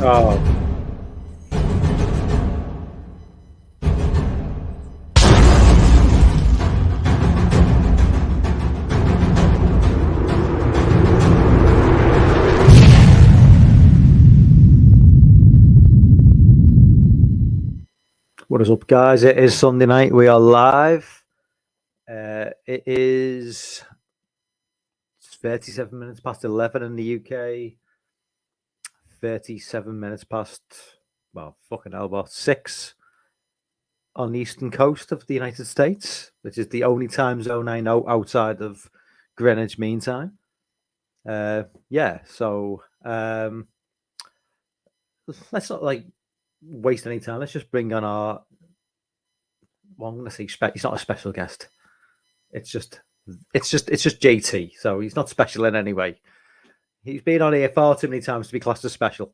Oh. What is up, guys? It is Sunday night. We are live. It is 37 minutes past 11 in the UK. 37 minutes past, well, fucking hell, about 6 on the eastern coast of the United States, which is the only time zone I know outside of Greenwich Mean Time. So let's not waste any time. Let's just bring on our, well, I'm going to say he's not a special guest. It's just JT. So he's not special in any way. He's been on here far too many times to be classed as special.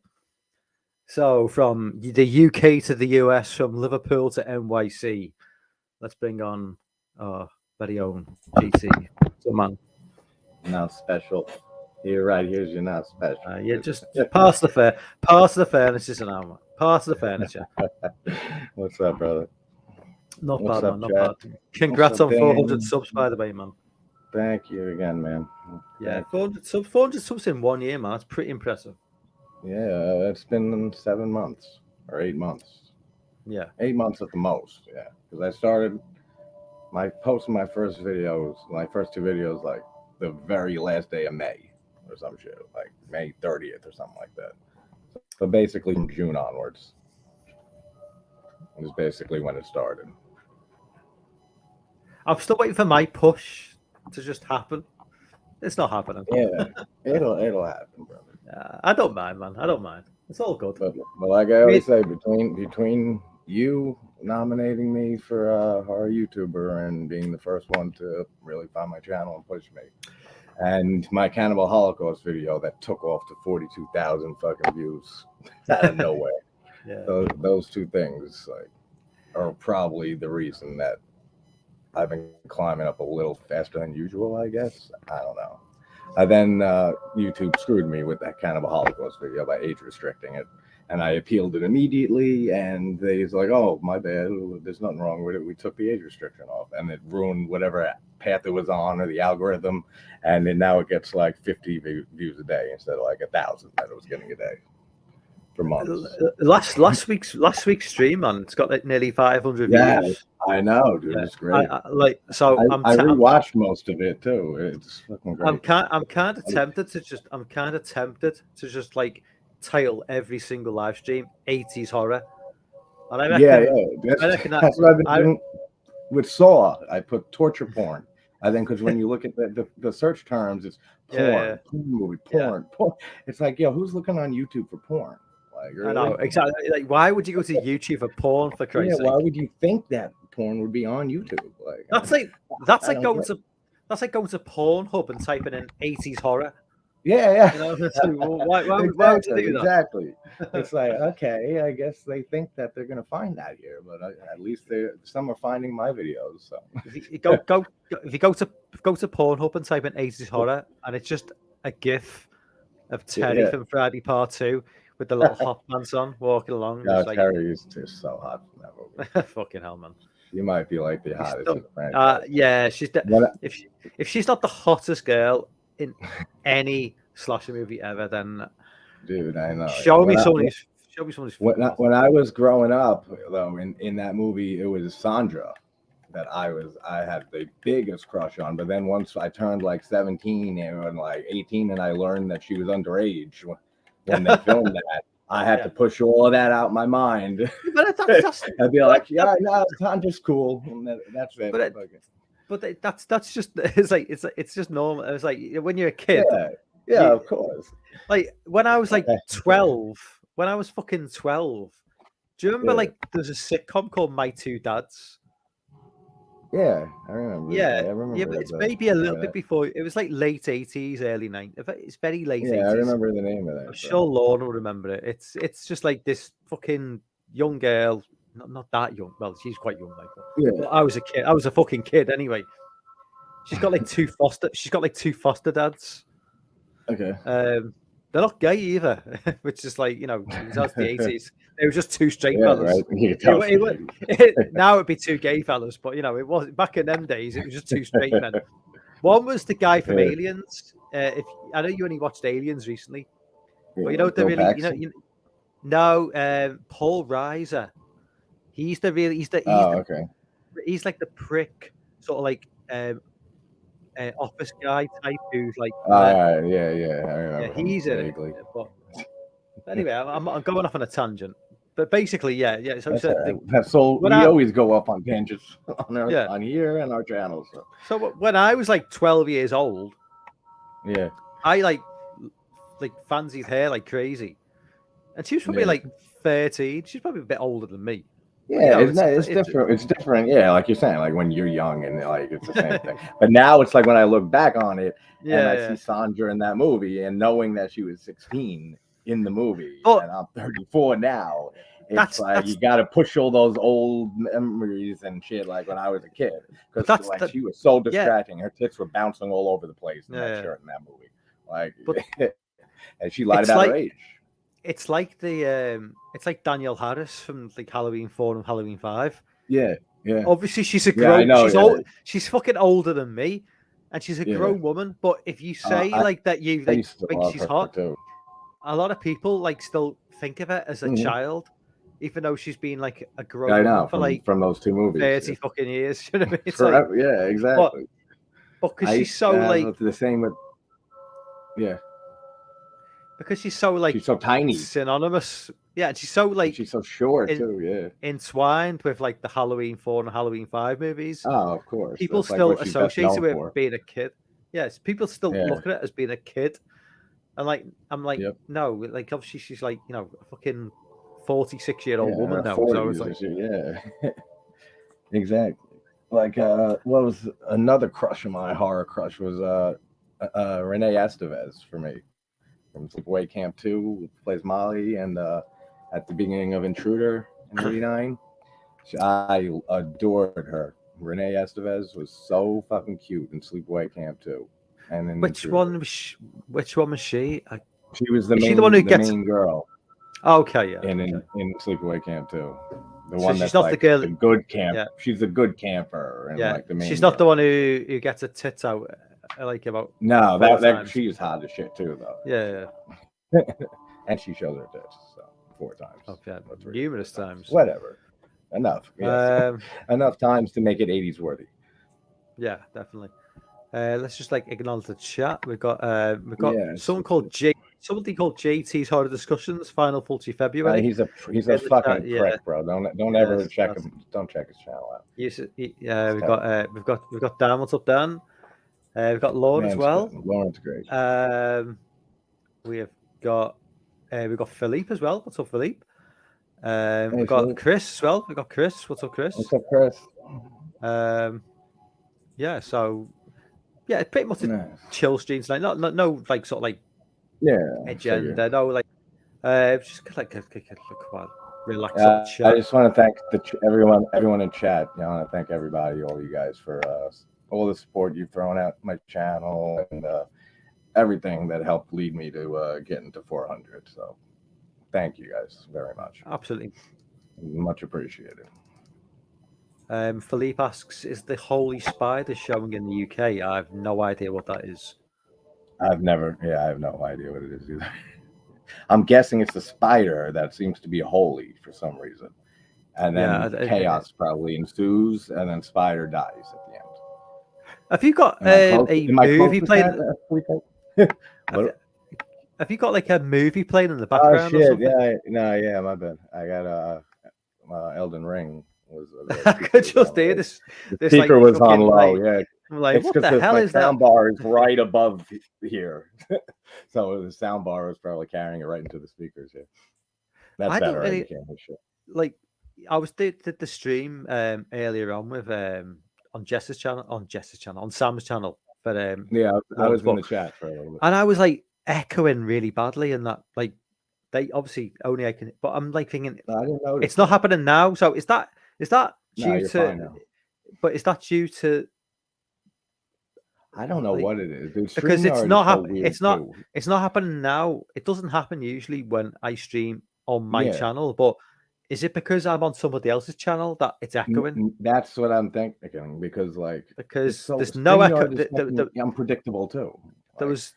So from the UK to the US, from Liverpool to NYC, let's bring on our very own JT. So, man, not special. You're right. Here's you're not special. You're just pass the furniture now. Pass the furniture. What's up, brother? Not bad, man. Not bad. Congrats on 400 subs, by the way, man. Thank you again, man. Yeah, 400 subs in 1 year, man. It's pretty impressive. Yeah, it's been 7 months or 8 months. Yeah, 8 months at the most. Yeah, because I started posting my first two videos, like the very last day of May or some shit, like May 30th or something like that. So basically from June onwards is basically when it started. I'm still waiting for my push to just happen. It's not happening. Yeah, it'll happen, brother. I don't mind, man. I don't mind. It's all good. But like I always say, between you nominating me for our YouTuber and being the first one to really find my channel and push me, and my Cannibal Holocaust video that took off to 42,000 fucking views out of nowhere. Yeah. Those two things are probably the reason that I've been climbing up a little faster than usual, I guess. I don't know. And then YouTube screwed me with that Cannibal Holocaust video by age restricting it. And I appealed it immediately. And they's like, oh, my bad. There's nothing wrong with it. We took the age restriction off. And it ruined whatever path it was on or the algorithm. And then now it gets like 50 views a day instead of like 1,000 that it was getting a day. For months. Last week's stream, man, it's got like nearly 500 views. I know, dude. It's great. I rewatched most of it too. It's fucking great. I'm kind of tempted to just like title every single live stream 80s horror. And I reckon, that's what I've been doing with Saw. I put torture porn. I think because when you look at the search terms, it's porn, porn movie, porn. It's like, yo, who's looking on YouTube for porn? Really? I know, exactly. Like, why would you go to YouTube for porn, for Christ's sake? Why would you think that porn would be on YouTube? That's like going to Pornhub and typing in 80s horror. Yeah. You know, so why would you do that? Exactly. It's like, okay, I guess they think that they're gonna find that here, but at least some are finding my videos. So if you go to Pornhub and type in 80s horror, and it's just a GIF of Terry from Friday Part 2 with the little hot pants on, walking along. No, Terry is just so hot from that movie. Fucking hell, man. You might be like the hottest. Yeah, she's if she's not the hottest girl in any slasher movie ever, then dude, I know. Show me somebody's. When I was growing up, though, in that movie, it was Sandra that I had the biggest crush on. But then once I turned like 17 and like 18, and I learned that she was underage when they filmed that, I had to push all of that out my mind. But I'd be like, yeah, no, Sandra's cool. And that's it. But that's just it's just normal. It's like when you're a kid. Yeah, of course. Like when I was like 12, when I was fucking 12, do you remember like there's a sitcom called My Two Dads? Yeah, I remember. Yeah, I remember. But it's maybe a little bit before. It was like late 80s, early 90s. It's very late 80s. Yeah, I remember the name of that. I'm sure Lorna will remember it. It's just like this fucking young girl. Not that young. Well, she's quite young, but I was a kid. I was a fucking kid anyway. She's got like two foster dads. Okay. They're not gay either, which is like, you know, it was out the 80s. It was just two straight Yeah, fellas. right. You can tell Now it'd be two gay fellas, but you know, it was back in them days. It was just two straight men. One was the guy from Yeah. Aliens. If I know you only watched Aliens recently, Yeah, but you know the Bill really, Paxton? Paul Reiser. He's the Okay. he's like the prick, sort of like office guy type who's like, Yeah. I yeah, remember him he's in it. vaguely. But anyway, I'm going off on a tangent. But basically, yeah. So That's so, all right. So we always go off on tangents on here and our channels. So when I was like 12 years old, yeah, I like fancied her like crazy, and she was probably like 13. She's probably a bit older than me. Yeah, it's different. It's different. Yeah, like you're saying, like when you're young and like it's the same thing. But now it's like when I look back on it and I see Sandra in that movie and knowing that she was 16 in the movie and I'm 34 now, it's like you got to push all those old memories and shit. Like when I was a kid, because like she was so distracting. Her tits were bouncing all over the place in that shirt in that movie. Like, and she lied about her age. It's like it's like Danielle Harris from like Halloween 4 and Halloween 5. Yeah. Obviously, she's a grown. Yeah, she's old. She's fucking older than me, and she's a grown woman. But if you say like that, you like think she's hot. Too. A lot of people like still think of her as a child, even though she's been like a grown woman for like from those two movies 30 fucking years. You know what I mean? It's forever, yeah, exactly. But because she's so like the same with because she's so like she's so tiny, synonymous. Yeah, and she's so like she's so short too. Yeah, entwined with like the Halloween 4 and Halloween 5 movies. Oh, of course. People still associate it with being a kid. Yes, people still look at it as being a kid. And like I'm like, no, like obviously she's like, you know, a fucking 46-year-old woman now. So it's like, exactly. Like what was another crush of mine, horror crush was Renee Estevez for me. From Sleepaway Camp 2, who plays Molly, and at the beginning of Intruder in '89, I adored her. Renee Estevez was so fucking cute in Sleepaway Camp 2. And in which one was she? She was the main girl. Okay, yeah. In Sleepaway Camp 2, the so one she's that's not like the girl. The good camp. Yeah. She's a good camper. And like the main she's not the one who gets her tits out. Like about that she's hot as shit too though. Yeah. And she shows her tits 4 times. Okay, numerous times. Whatever. Enough. Yes. Enough times to make it 80s worthy. Yeah, definitely. Let's just like acknowledge the chat. We've got someone called somebody called JT's Horror Discussions. Final 40 February. He's a fucking prick, bro. Don't ever check him. Don't check his channel out. We've got Dan. What's up, Dan? We've got Lauren as well. Lauren's great. We've got Philippe as well. What's up, Philippe? We've got Chris as well. We've got Chris. What's up, Chris? What's up, Chris? Yeah. So yeah, pretty much a chill stream tonight. No like sort of like agenda. No like just like a relax. I just want to thank everyone in chat. I want to thank everybody, all you guys for all the support you've thrown at my channel and everything that helped lead me to getting to 400. So thank you guys very much. Absolutely. Much appreciated. Philippe asks, is the Holy Spider showing in the UK? I have no idea what that is. I have no idea what it is either. I'm guessing it's the spider that seems to be holy for some reason. And then chaos probably ensues, and then Spider dies at the end. Have you got a movie playing? Have you got like a movie playing in the background? Oh shit! Yeah, my bad. I got Elden Ring was. I could just hear this. The speaker was on low. Yeah, I'm like, what the hell is that? Sound bar is right above here, so the sound bar was probably carrying it right into the speakers here. That's better. Really, like, I was did the stream earlier on with on Jess's channel, on Sam's channel. But I was in the chat for a little bit, and I was like echoing really badly, and that like they obviously only I can. But I'm like thinking, I didn't notice it's not happening now. So is that due to? But is that due to? I don't know Like, what it is, dude. because it's StreamYard not is so happening. weird too. It's not happening now. It doesn't happen usually when I stream on my Yeah, channel. But is it because I'm on somebody else's channel that it's echoing? that's what I'm thinking because like it's Because so there's no echo. StreamYard is fucking unpredictable too. There Like, was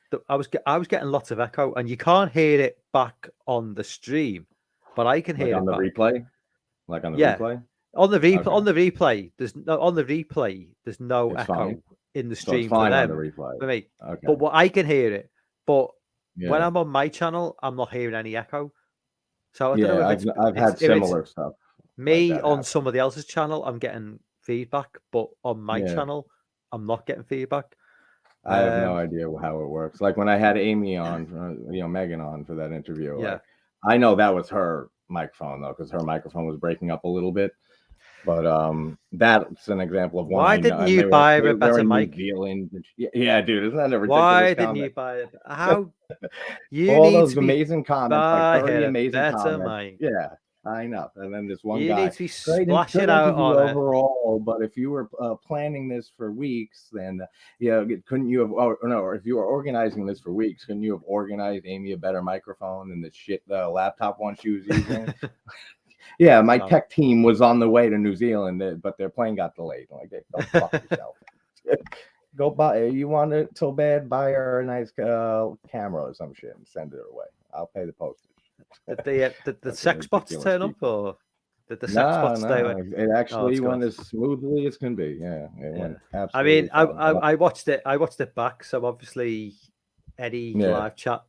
I was getting lots of echo, and you can't hear it back on the stream, but I can like hear on it the back. replay, like on the Yeah, replay. on the replay. Okay, On the replay, there's no it's echo fine. in the So it's stream for fine on the them. replay. For me, Okay, but what I can hear it. But when yeah, I'm on my channel, I'm not hearing any echo. So I don't know yeah. if I've had it's similar stuff like me that on happen. somebody else's channel, I'm getting feedback, but on my Yeah, channel, I'm not getting feedback. I have no Um, idea how it works. Like when I had Amy on, Megan on for that interview, yeah. like I know that was her microphone though, because her microphone was breaking up a little bit. But that's an example of one Why I know. didn't And you buy a they're better in New mic? Zealand. Yeah, dude, isn't that a ridiculous Why didn't you comment? buy it? How you All need those to be amazing comments, like buy 30 a amazing better comments. mic? Yeah, I know. And then this one You need guy, to be good splashing out interview on it. overall. But if you were planning this for weeks, then couldn't you have? Oh no, or if you were organizing this for weeks, couldn't you have organized Amy a better microphone than the laptop one she was using? Yeah, my No. tech team was on the way to New Zealand, but their plane got delayed. I'm like, hey, go fuck yourself. Go buy. You want it so bad? Buy her a nice camera or some shit and send it away. I'll pay the postage. Did the sex bots ridiculous turn up, people. or did the sex bots stay away? It actually it's went good. as smoothly as can be. Yeah, it went I absolutely mean, fine. I watched it. I watched it back. So obviously, Eddie Yeah. live chat.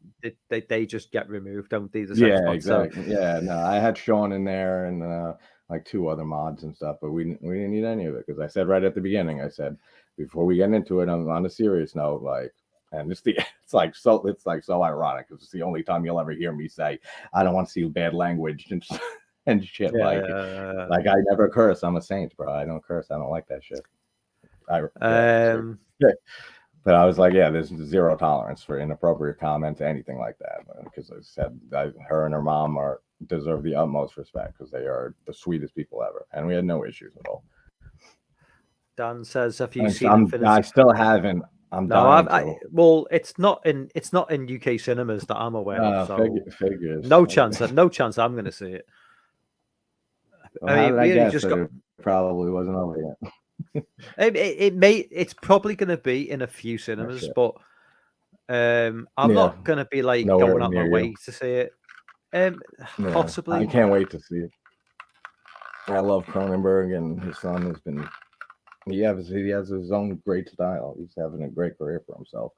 They just get removed, don't they? The sex Yeah, bots, exactly. So. Yeah, no, I had Sean in there and like 2 other mods and stuff, but we didn't need any of it because I said right at the beginning, I said before we get into it, I'm on a serious note, like, and it's like so ironic because it's the only time you'll ever hear me say I don't want to see bad language and shit. Like I never curse. I'm a saint, bro. I don't curse. I don't like that shit. But I was like, yeah, there's zero tolerance for inappropriate comments, anything like that. Because I said her and her mom deserve the utmost respect because they are the sweetest people ever, and we had no issues at all. Dan says, "Have you seen Infinity?" I still haven't. I'm dying. Well, it's not in UK cinemas that I'm aware of. So figures. No chance I'm going to see it. Well, I mean, really just it probably wasn't over yet. It's probably going to be in a few cinemas, but I'm not going to be like going out my way to see it. Possibly. I can't wait to see it. I love Cronenberg, and his son has been. He has his own great style. He's having a great career for himself.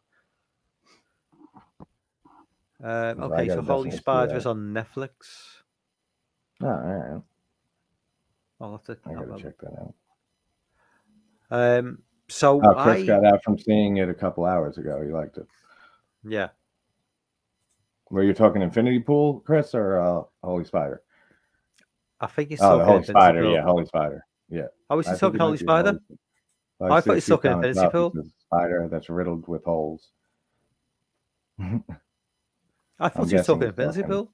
Okay, so Holy Spider is on Netflix. Oh, all right. I'll have to. I gotta check that out. So Chris got out from seeing it a couple hours ago. He liked it. Yeah. Were you talking Infinity Pool, Chris, or Holy Spider? I think he's talking Holy Spider. Yeah, Holy Spider. Yeah. Oh, was he talking Holy Spider? I thought he was talking Infinity Pool. Spider that's riddled with holes. I thought he was talking Infinity Pool.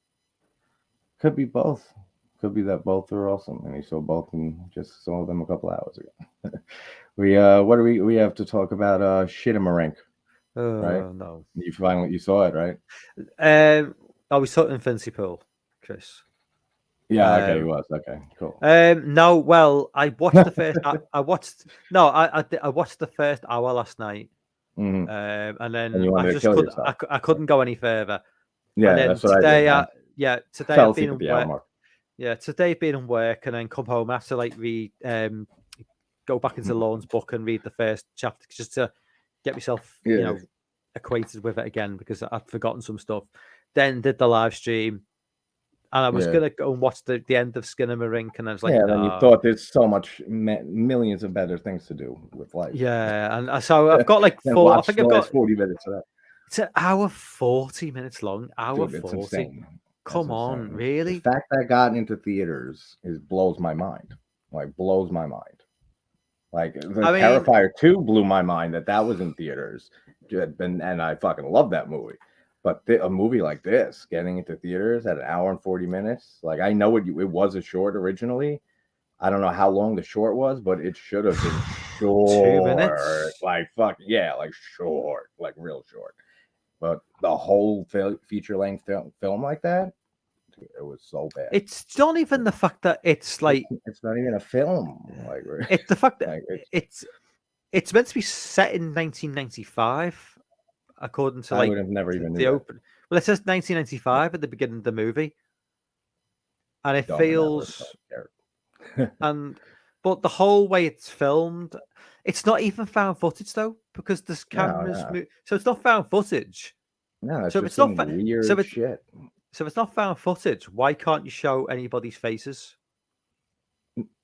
Could be both. Could be that both are awesome, and he saw both and just saw them a couple hours ago. What do we have to talk about? Shitamarink. Right? No. You saw it, right? I was talking Infinity Pool, Chris. Yeah, okay, he was. Okay, cool. No, well, I watched the first. I watched the first hour last night, and then I couldn't go any further. Yeah, and then that's what today, I did. Today I've been in work. Yeah, today I've been in work, and then come home after read, go back into Lorne's book and read the first chapter just to get myself, acquainted with it again because I'd forgotten some stuff. Then did the live stream. And I was gonna go and watch the end of Skinamarink, and I was like, then you thought there's so much millions of better things to do with life. Yeah, and so I've got like 4. I think I've got 40 minutes of that. It's an hour 40 minutes long. Hour Dude, 40. Insane. Come on, really? The fact that I got into theaters blows my mind. Blows my mind. Terrifier 2 blew my mind that was in theaters, and I fucking love that movie. But a movie like this, getting into theaters at an hour and 40 minutes, I know it was a short originally. I don't know how long the short was, but it should have been minutes. like fuck yeah, like short, like real short. But the whole feature length film like that, dude, it was so bad. It's not even the fact that it's like It's not even a film. Like it's the fact that like it's meant to be set in 1995, according to I would have never even knew that. open. Well, it says 1995 at the beginning of the movie, and it Don't remember, feels don't care. but the whole way it's filmed, it's not even found footage though, because there's cameras. no. So it's not found footage. No, it's So if just it's not some weird so it's shit. so if it's not found footage, why can't you show anybody's faces?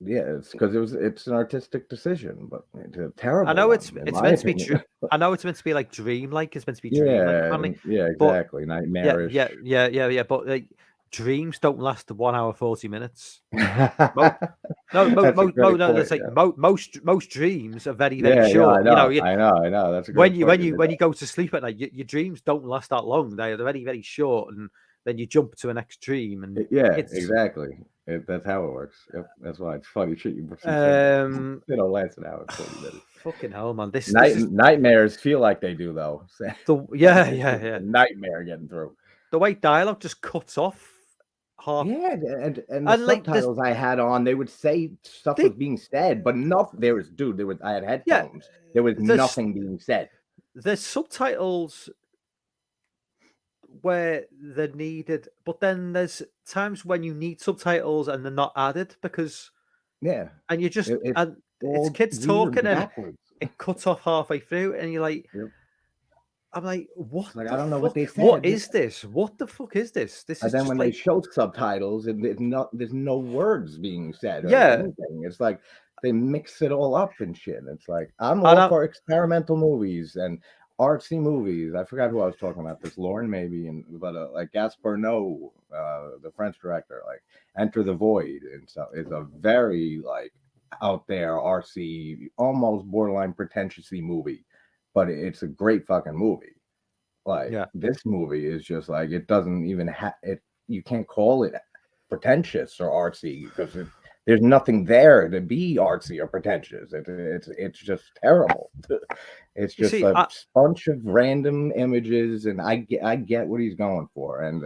Yeah, it's because it's an artistic decision, but it's a terrible. I know one, it's in it's my meant to be opinion. true. I know it's meant to be like dreamlike. It's meant to be dreamlike, apparently. Yeah, But exactly. Nightmarish. yeah. But like, dreams don't last 1 hour 40 minutes. That's No, a great no. point, That's like yeah. most dreams are very Yeah, short. I You know, I know. That's a great point. when you go to sleep at night, your dreams don't last that long. They're very short, and then you jump to a next dream, and Yeah, it's exactly. That's how it works. Yep, that's why it's funny shit. You said they don't last an hour and 40 minutes. fucking hell, man. This is Nightmares feel like they do though. yeah. Nightmare getting through. The way dialogue just cuts off half. Yeah, and the And like this, subtitles I had on, they would say stuff They- was being said, but nothing. There was. I had headphones. There was there's- nothing being said. there's subtitles where they're needed, but then there's times when you need subtitles and they're not added because Yeah, and you just it's and it's all kids weird talking and backwards. it cuts off halfway through, and you're like, Yep. I'm like, what? Like, the I don't know what fuck? they What said. is this? What the fuck is this? This And is then just when like they show subtitles, and there's no words being said. Or Yeah. anything. It's like they mix it all up and shit. It's like I'm And all for experimental movies and artsy movies. I forgot who I was talking about. This Lauren maybe, but like Gaspar Noé, the French director, like Enter the Void, and so it's a very like out there artsy, almost borderline pretentiously movie, but it's a great fucking movie. Like Yeah. this movie is just like it doesn't even have it. You can't call it pretentious or artsy because there's nothing there to be artsy or pretentious. It's just terrible. It's You just see, a bunch of random images, and I get what he's going for. And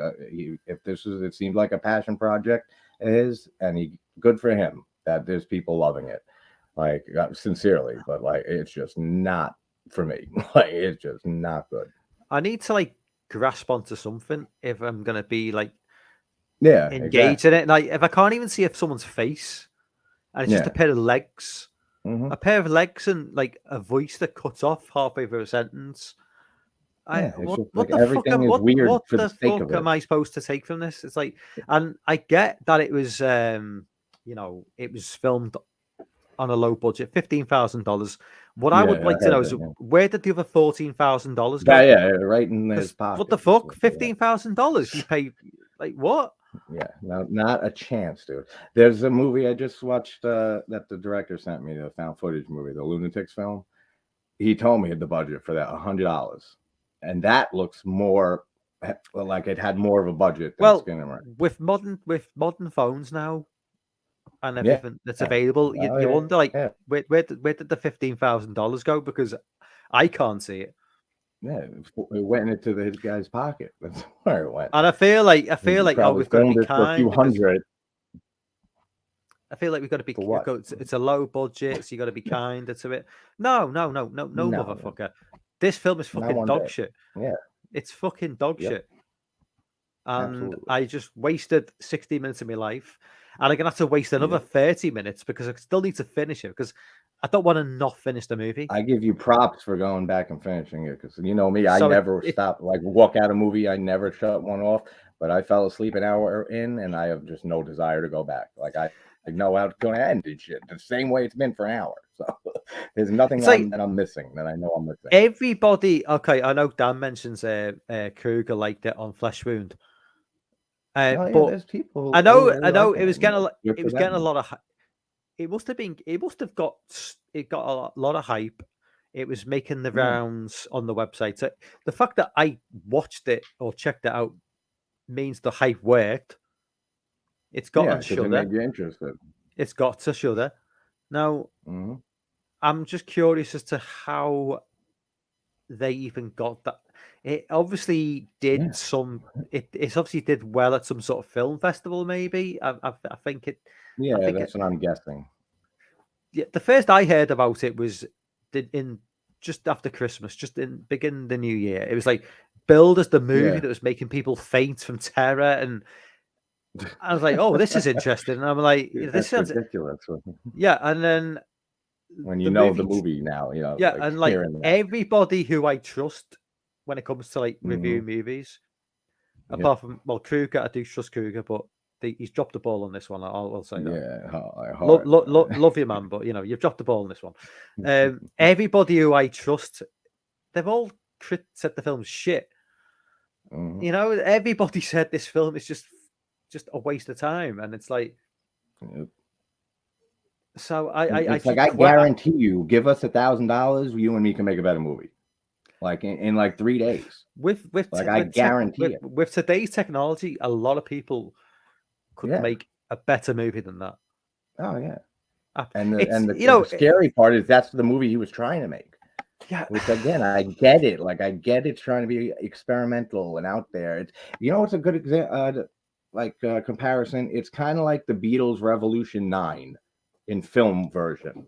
if it seems like a passion project, it is, and good for him that there's people loving it, like sincerely. But like, it's just not for me. Like, it's just not good. I need to like grasp onto something if I'm gonna be like Yeah, engaged in it. Like if I can't even see someone's face and it's just a pair of legs, Mhm. a pair of legs and like a voice that cuts off halfway through a sentence. Yeah, it's What just the like fuck? everything is weird What for the the sake of fuck am it. I supposed to take from this? It's like, and I get that it was, it was filmed on a low budget, $15,000. What I would Yeah, like to know is where did the other $14,000 go? Yeah, right in his 'Cause pocket. what the fuck? $15,000? You pay like what? Yeah, no, not a chance, dude. There's a movie I just watched that the director sent me, the found footage movie, the Lunatics film. He told me the budget for that $100, and that looks more like it had more of a budget than Skinamarink. with modern phones now and everything that's available, you yeah, wonder like yeah. where did the $15,000 go? Because I can't see it. Yeah, it went into his guy's pocket. That's where it went. And I feel like we've got to be for a few kind. hundred. I feel like we've got to be. For what? It's a low budget, so you got to be kinder to it. No, motherfucker. This film is fucking dog shit. Yeah, it's fucking dog shit. And Absolutely. I just wasted 60 minutes of my life, and I'm gonna have to waste another 30 minutes because I still need to finish it because I don't want to not finish the movie. I give you props for going back and finishing it because you know me, I So never stop. Like walk out a movie, I never shut one off. But I fell asleep an hour in, and I have just no desire to go back. Like I know how it's going to end and shit. The same way it's been for an hour. So there's nothing that I'm missing that I know I'm missing. Everybody, okay, I know Dan mentions Kruger liked it on Flesh Wound. But there's people. I know it was getting a lot of. It must have got a lot of hype. It was making the rounds on the website. So the fact that I watched it or checked it out means the hype worked. It's got on Shudder. You're interested. It's got to Shudder. Now, I'm just curious as to how they even got that. It obviously did Yeah. It obviously did well at some sort of film festival, maybe. I think it. I Yeah, think that's what I'm guessing. yeah, the first I heard about it was in just after Christmas, just in beginning the new year. It was like billed as the movie Yeah. that was making people faint from terror, and I was like, "Oh, this is interesting." And I'm like, Dude, "This that's sounds ridiculous. yeah." And then When you the know the movie, movie now, yeah, like and like hearing that. everybody who I trust when it comes to like review Mhm. movies, Yep. apart from Kruger, I do trust Kruger, but he's dropped the ball on this one. I'll say that. Yeah, hard. Love you, man, but you've dropped the ball on this one. Everybody who I trust, they've all said the film's shit. Mhm. Everybody said this film is just a waste of time, and it's like, Yep. so I It's like, keep I guarantee you, give us $1,000, you and me can make a better movie. Like in like 3 days. with Like, I guarantee it. with today's technology, a lot of people could Yeah. make a better movie than that. Oh yeah. Uh, And It's the scary part is that's the movie he was trying to make. yeah, Which again, I get it. Like, I get it's trying to be experimental and out there. It's what's a good example, comparison. It's kind of like the Beatles' Revolution 9 in film version,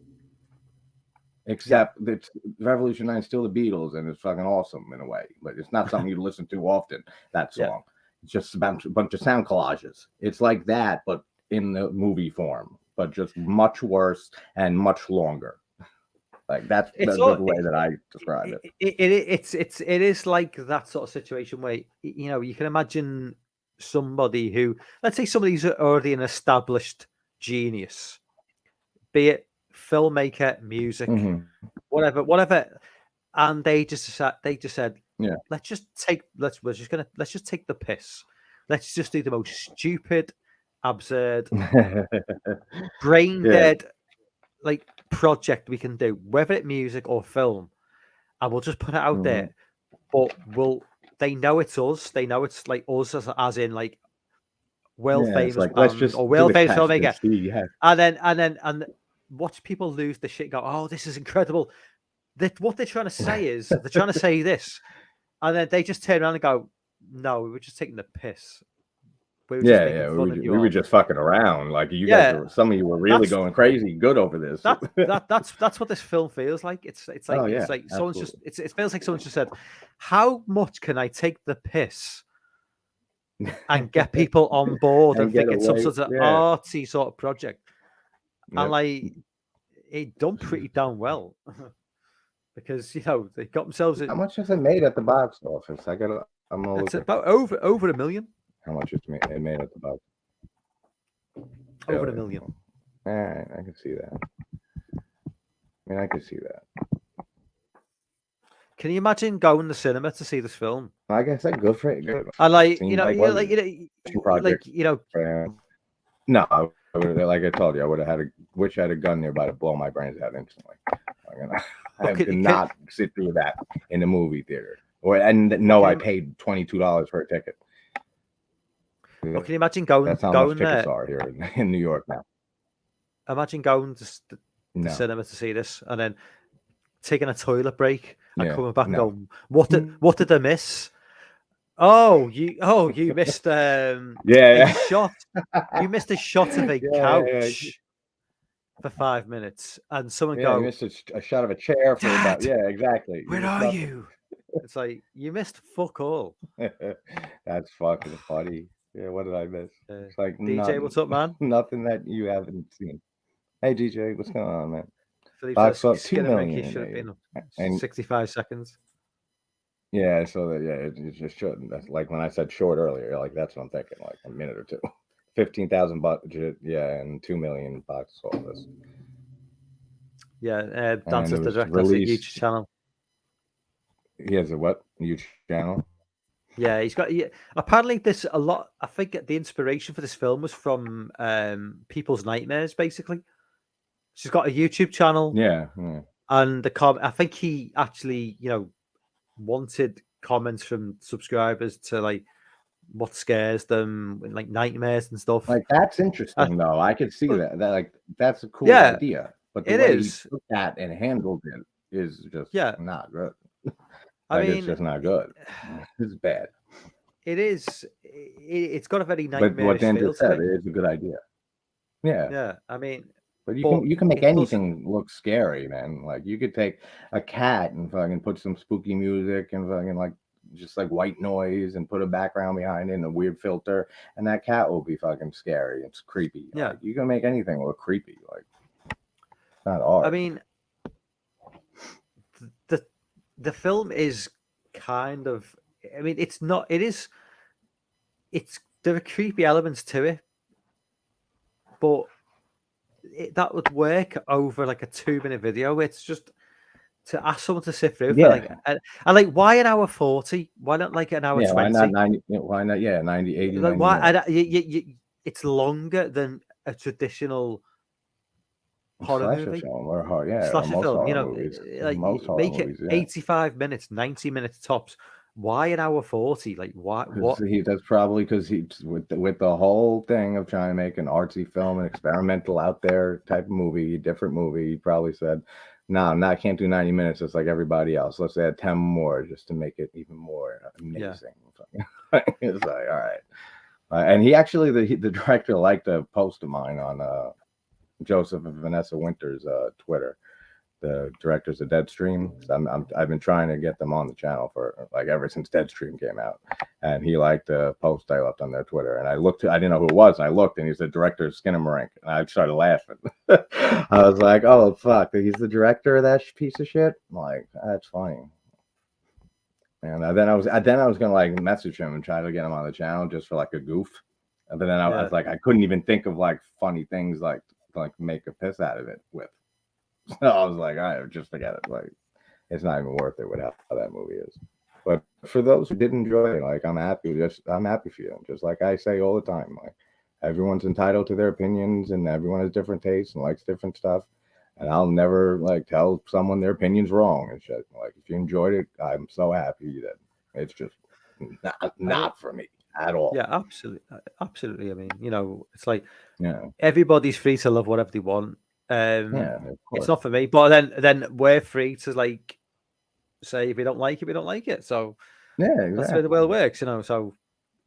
except that Revolution 9 is still the Beatles and it's fucking awesome in a way, but it's not something you listen to often. That song, Yeah. It's just a bunch of sound collages. It's like that, but in the movie form, but just much worse and much longer. Like that's the way that I describe it. It is like that sort of situation where you can imagine somebody who, let's say, somebody's already an established genius, be it filmmaker, music, Mhm. whatever, and they just said, Yeah. let's just take the piss. Let's just do the most stupid, absurd, brain Yeah. dead like project we can do, whether it's music or film, and we'll just put it out Mhm. there. But they know it's us. They know it's like us as in like world Yeah, it's famous like, let's band just or do world the famous test and filmmaker, see. Yeah. and watch people lose the shit. Go, oh, this is incredible. What they're trying to say is they're trying to say this, and then they just turn around and go, no, we were just taking the piss. We were just Yeah, making yeah. fun of you We were all. just fucking around. Like, you guys Yeah, some of you were really that's going crazy good over this. that's what this film feels like. It's like Oh, yeah, it's like someone's just absolutely. it feels like someone just said, how much can I take the piss and get people on board and And get think it's some away. sort of Yeah. artsy sort of project? And Yep. like it done pretty damn well because they got themselves How much has it made at the box office? I'm gonna it's look at about over $1 million. how much it made at the box. Over Really? $1 million. All right, I can see that. I mean, I can see that. Can you imagine going to the cinema to see this film? Like I said, good for it. Good. And like Seems you know, like you know, one like project. you know, No, like I told you, I would have wish I had a gun nearby to blow my brains out instantly. I could not sit through that in a movie theater. I paid $22 for a ticket. Well, can you imagine going That's how much tickets there? are here in New York now. Imagine going to the cinema to see this and then taking a toilet break and coming back and going, what did I miss? Oh, you missed a shot. You missed a shot of a couch for 5 minutes, and someone you missed a shot of a chair for about exactly. Where are you? It's like you missed fuck all. That's fucking funny. Yeah, what did I miss? It's like DJ, what's up, man? Nothing that you haven't seen. Hey DJ, what's going on, man? Box up 2 million. Should have been 65 seconds. Yeah, so that it just shouldn't. That's like when I said short earlier. Like that's what I'm thinking. Like a minute or two. 15,000 budget, and 2 million box office. Yeah, Dances the Director YouTube channel. He has a what YouTube channel? Yeah, he's got. Apparently, there's a lot. I think the inspiration for this film was from people's nightmares. Basically, she's got a YouTube channel. Yeah. And I think he actually, wanted comments from subscribers to like what scares them, like nightmares and stuff. Like that's interesting, though. I could see that. Like that's a cool idea. but the It way he is. took that and handled it is just Yeah. not good. I Like, it's mean, just not good. It's bad. it is. It's got a very But what nightmarish Dan feel just to said, it. it is a good idea. Yeah. Yeah. I mean, But but you can make it doesn't. anything look scary, man. Like, you could take a cat and fucking put some spooky music and fucking like just like white noise and put a background behind it and a weird filter, and that cat will be fucking scary. It's creepy. Yeah. Like, you can make anything look creepy. Like, it's not I hard. mean, the film is kind of. I mean, it's not. It is. It's there are creepy elements to it, but that would work over like a 2 minute video. It's just to ask someone to sit through for Yeah. like, and like, why an hour 40? Why not like an hour Yeah, why 20? not 90? Why not? Yeah, 90, 80, Like 90 why? minutes. It's longer than a traditional horror Slasher movie, film or horror, yeah, or slasher most film. You horror know, movies. like Most horror make it movies, yeah. 85 minutes, 90 minutes tops. Why an hour 40? Like why? What? That's probably because he's with the whole thing of trying to make an artsy film, an experimental out there type of movie, different movie. He probably said, "No, I can't do 90 minutes just like everybody else. Let's add 10 more just to make it even more amazing." Yeah. It's like, all right. And he actually, the director, liked a post of mine on Joseph and Vanessa Winters' Twitter. The directors of Deadstream. I've been trying to get them on the channel for like ever since Deadstream came out, and he liked a post I left on their Twitter. And I didn't know who it was. And I looked, and he's the director of Skinamarink, and I started laughing. I was like, "Oh fuck, he's the director of that piece of shit." I'm like, that's funny. And then I was gonna like message him and try to get him on the channel just for like a goof. But then I was like, I couldn't even think of like funny things like make a piss out of it with. So I was like, all right, just forget it. Like, it's not even worth it with how that movie is. But for those who did enjoy it, like, I'm happy for you. Just like I say all the time, like, everyone's entitled to their opinions and everyone has different tastes and likes different stuff. And I'll never like tell someone their opinion's wrong and shit. Like, if you enjoyed it, I'm so happy you did. It's just not for me at all. Yeah, absolutely. I mean, you know, it's like, yeah, everybody's free to love whatever they want. yeah, It's not for me, but then we're free to like say if we don't like it, we don't like it. So yeah, exactly. that's the way the world works, you know. So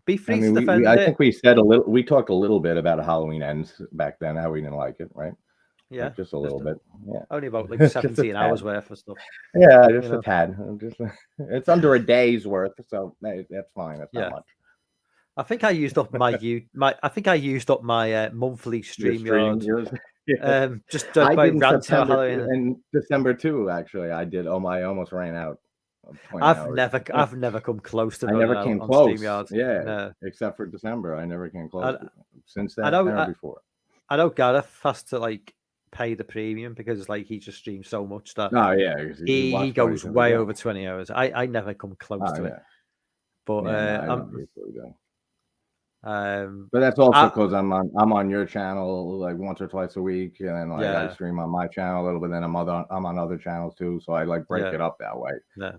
be free I mean, to defend I it. think we talked a little bit about Halloween Ends back then, how we didn't like it, right? Yeah, like just a little bit. Yeah, only about like 17 hours worth of stuff. Yeah, just a tad. It's under a day's worth, so that's fine. That's not much. I think I used up my monthly StreamYard. Just I did in rant September Halloween. and December too. Actually, I did. Oh my! I almost ran out. I've never come close to. I never came close. Yeah, no. Except for December, I never came close. Since then, before. I know Gareth has to like pay the premium because like he just streams so much that. Oh yeah, he goes way over 20 hours. I never come close to it. But but that's also because I'm on your channel like once or twice a week, and then like I stream on my channel a little bit. Then I'm on other channels too, so I like break it up that way. Yeah.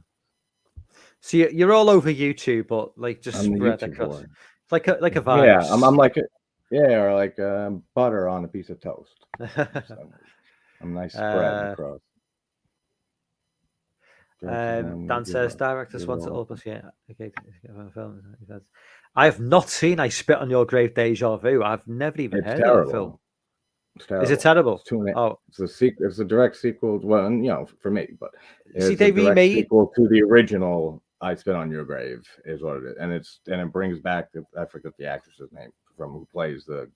So you're all over YouTube, but like just spread across. It's like a vibe. Yeah, I'm like or like butter on a piece of toast. I'm nice spread across. Dan says directors want to help us. Yeah, okay. I have not seen I Spit on Your Grave Deja Vu. I've never even heard of the film. It's terrible. Is it terrible? It's a sequel. It's a direct sequel. Well, you know, for me, but see, they remade sequel to the original I Spit on Your Grave is what it is, and it brings back I forget the actress's name from who plays the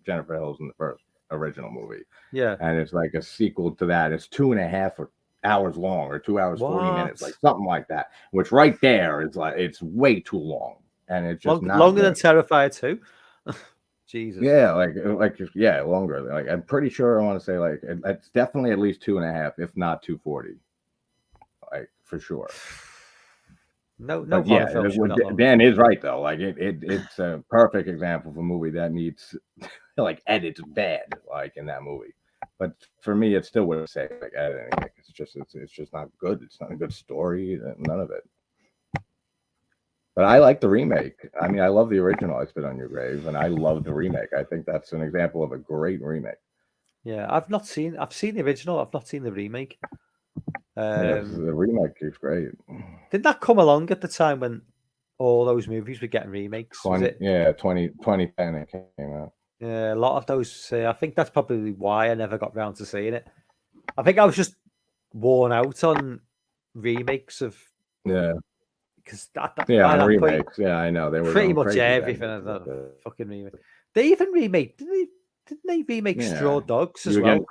Jennifer Hills in the first original movie. Yeah, and it's like a sequel to that. It's 2.5 hours long, or 2 hours 40 minutes, like something like that. Which right there is like it's way too long, and it's just not longer than Terrifier 2. Jesus. Yeah, longer. Like I'm pretty sure I want to say like it's definitely at least 2.5, if not 240. Like for sure. No. Yeah, Dan is right though. Like it's a perfect example of a movie that needs like edits bad, like in that movie. But for me, it still wouldn't say like editing. It's just not good. It's not a good story. None of it. But I like the remake. I mean, I love the original I Spit on Your Grave, and I love the remake. I think that's an example of a great remake. Yeah, I've seen the original. I've not seen the remake. Yes, the remake is great. Did that come along at the time when all those movies were getting remakes? Was it? 2010 it came out. Yeah, a lot of those. I think that's probably why I never got round to seeing it. I think I was just worn out on remakes of Yeah, because yeah, by on that point, remakes. Yeah, I know they were pretty going much crazy then. everything is a fucking remake. They even remade. Didn't they remake Straw Dogs as well?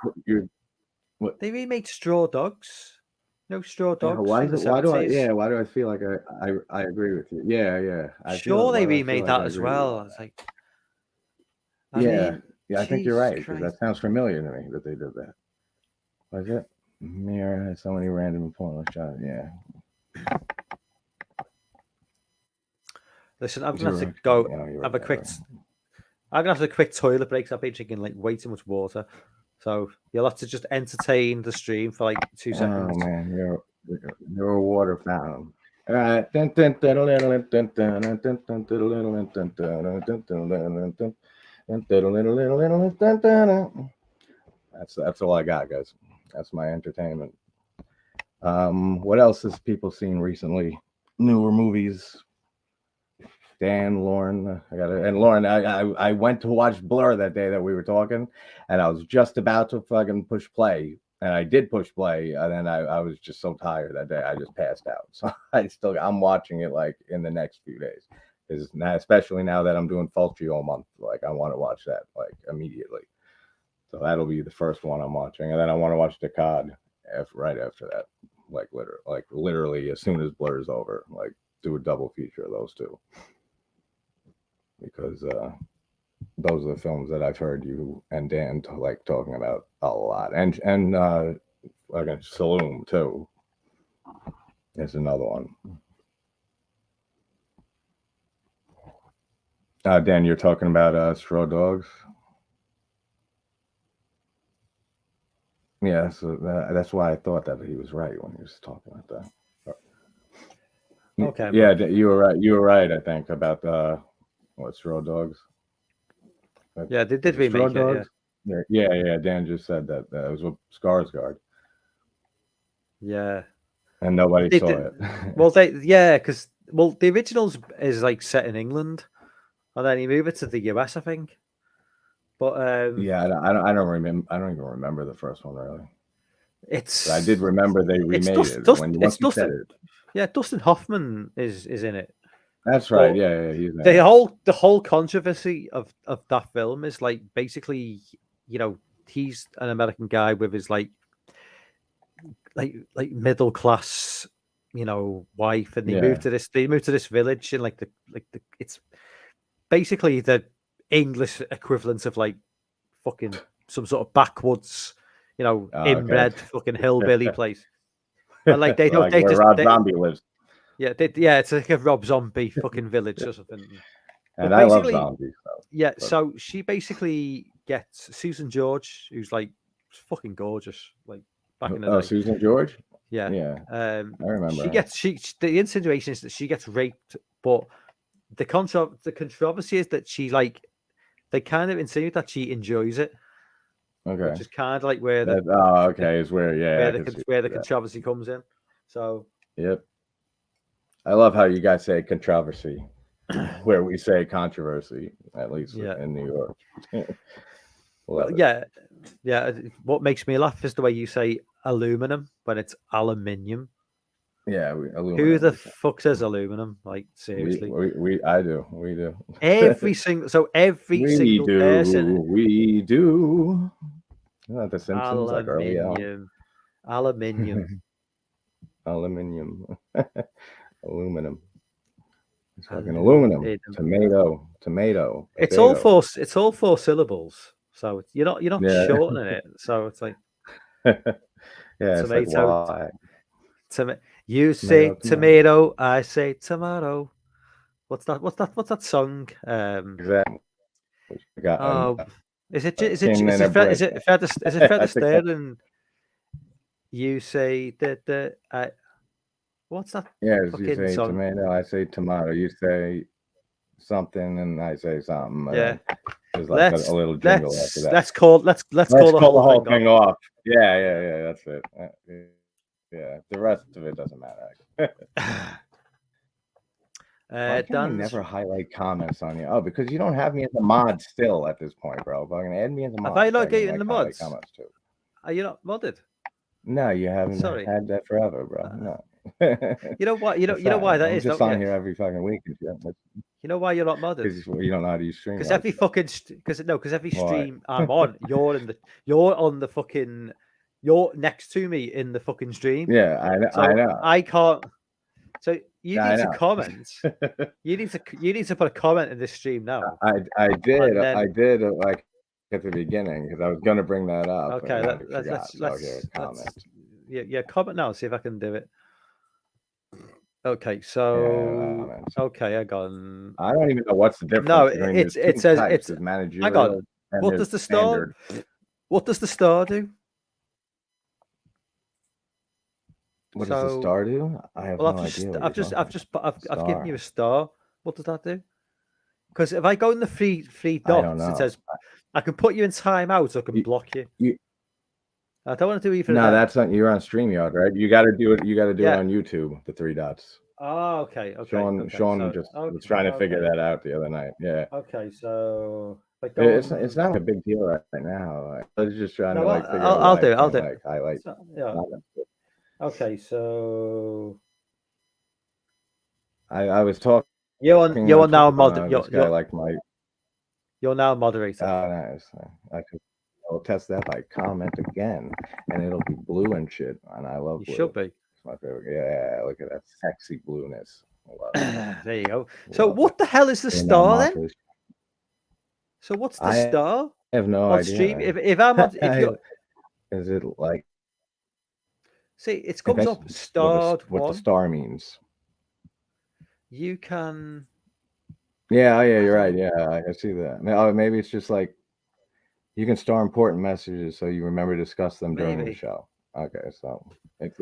What? They remade Straw Dogs. No Straw Yeah, Dogs from the why do I? 70s. Yeah, why do I feel like I agree with you? Yeah, yeah. Sure, they Why do I feel remade like that I as agree with you well. on It's that? like, I Yeah, I think you're Jesus right because Christ. that sounds familiar to me that they did that. Was it? Mirror has so many random pointless shots. Yeah. Listen, I'm gonna have to Zero. go You have a right, quick. I'm gonna have a quick toilet break. 'Cause I've been drinking like way too much water, so you'll have to just entertain the stream for like 2 Oh seconds. man, you're a water fountain. All right. That's all I got, guys. That's my entertainment. What else has people seen recently? Newer movies. Dan, Lauren, Lauren. I went to watch Blur that day that we were talking, and I was just about to fucking push play, and I did push play, and then I was just so tired that day I just passed out. So I'm watching it like in the next few days, because now, especially now that I'm doing Fulci all month, like I want to watch that like immediately. So that'll be the first one I'm watching, and then I want to watch the COD right after that, like literally as soon as Blur's over, like do a double feature of those two, because those are the films that I've heard you and Dan talking about a lot, and again Saloon too is another one. Dan, you're talking about Straw Dogs. Yeah, so that's why I thought that he was right when he was talking about that. Okay. Yeah, you were right. You were right. I think about what Straw Dogs. Yeah, they did remake Straw it. Dogs. Yeah. Dan just said that it was with Skarsgård, Yeah. and nobody They saw did. it. Well, because the originals is like set in England, and then he moved it to the US, I think. But Yeah, I don't remember. I don't even remember the first one really. it's. But I did remember they It's remade it once you said it. Yeah, Dustin Hoffman is in it. That's right. But Yeah, he's in the it. whole controversy of that film is like basically, he's an American guy with his like middle class, wife, and they moved to this village in like the it's basically the English equivalent of like fucking some sort of backwoods, inbred fucking hillbilly place. And like they don't, like where Rob Zombie lives. Yeah, it's like a Rob Zombie fucking village or something. And I love zombies. So she basically gets Susan George, who's like fucking gorgeous, like back in the day. Susan George. Yeah. I remember. The insinuation is that she gets raped, but the controversy is that they kind of insinuate that she enjoys it. Okay. Which is kind of like where is where the controversy comes in. So. Yep. I love how you guys say controversy, where we say controversy, at least in New York. Well, yeah. What makes me laugh is the way you say aluminum when it's aluminium. Yeah, aluminum. Who the fuck says aluminum? Like seriously, we do. Every single person. We do. Not the Simpsons, like early on. Aluminium. Aluminum. It's fucking aluminum. Tomato. It's all four syllables. So you're not shortening it. So it's like tomato. You say tomato, I say tomato. What's that song? Exactly. Is it Fred Astaire and you say that what's that? Yeah, you say song? Tomato, I say tomato. You say something and I say something. And Yeah. then there's like a little jingle after that. Let's call the whole thing off. off. Yeah. That's it. Yeah. The rest of it doesn't matter. Why can I never highlight comments on you? Oh, because you don't have me as a mod still at this point, bro. Fucking add me as a mod. Have I logged in the mods? Comments too. Are you not modded? No, you haven't had that forever, bro. No. You know what? You know why that I'm is. just on here every fucking week. You know why you're not modded? Because you don't know how to use stream. Because every fucking every stream I'm on, you're on the fucking, you're next to me in the fucking stream. Yeah, I know. I can't. So you need to comment. You need to put a comment in this stream now. I did like at the beginning because I was gonna bring that up. Okay, let's comment now. See if I can do it. Okay, so okay, I got. I don't even know what's the difference. No, it says it's managerial. Hang on. What does the star? What does the star do? What does the star do? I have no idea. I've given you a star. What does that do? Because if I go in the three dots, it says I can put you in timeout or I can block you. I don't want to do even. No, that's not. You're on StreamYard, right? You got to do it. You got to do it on YouTube. The 3 dots. Oh, okay. Sean was trying to figure that out the other night. Yeah. Okay, so it's not a big deal right now. Like, I was just trying to figure out. I'll do it. Like, highlight. Yeah. Okay, so I was talking. You're now a moderator. You're now a moderator. Oh, nice. I'll test that by comment again, and it'll be blue and shit. And I love. You should be. It's my favorite. Yeah, look at that sexy blueness. There you go. So what the hell is the star then? So what's the star? I have no idea. Stream, if I'm on, is it like? See, it comes up starred what the star means. You can. Yeah, you're right. Yeah, I see that. Maybe it's just like you can star important messages so you remember to discuss them during the show. Okay, so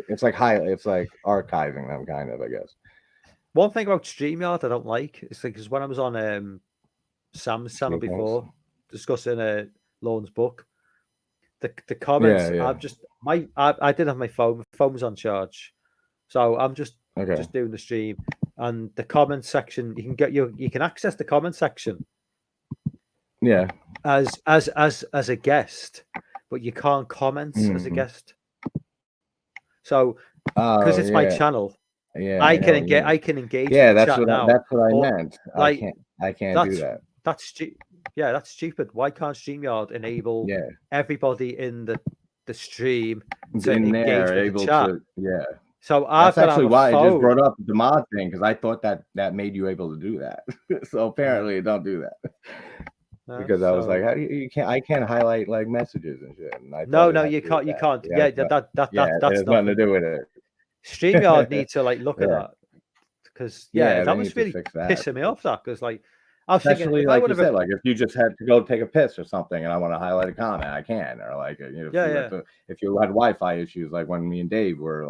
it's like archiving them, kind of, I guess. One thing about StreamYard I don't like is because when I was on Sam's channel before discussing Lorne's book, the comments I didn't have my phone. My phone was on charge, so I'm just doing the stream, and the comment section you can access the comment section. Yeah. As a guest, but you can't comment as a guest. So because it's my channel, I can engage. Yeah, that's what I meant. I can't do that. That's stupid. Why can't StreamYard enable everybody in the stream to engage with the chat? So that's actually why I just brought up the mod thing, because I thought that made you able to do that. So apparently it don't do that. Because I was like, how do you can't? I can't highlight like messages and shit. And no, you can't. You can't. Yeah, that's nothing to do with it. StreamYard needs to look at that, because that was really pissing me off. That because I was thinking, if like you said, like if you just had to go take a piss or something, and I want to highlight a comment, I can. Or if you had Wi-Fi issues, like when me and Dave were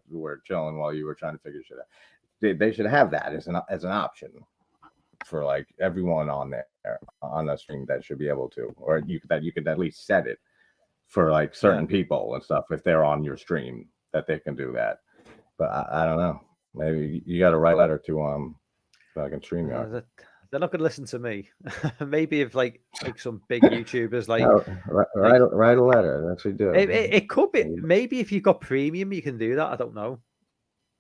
were chilling while you were trying to figure shit out, they should have that as an option for like everyone on there on the stream that should be able to, or you could at least set it for like certain people and stuff if they're on your stream that they can do that. But I don't know. Maybe you got to write a letter to fucking StreamYard. They're not going to listen to me. Maybe if like some big YouTubers write a letter. That's what you do. It could be. Maybe if you've got premium, you can do that. I don't know.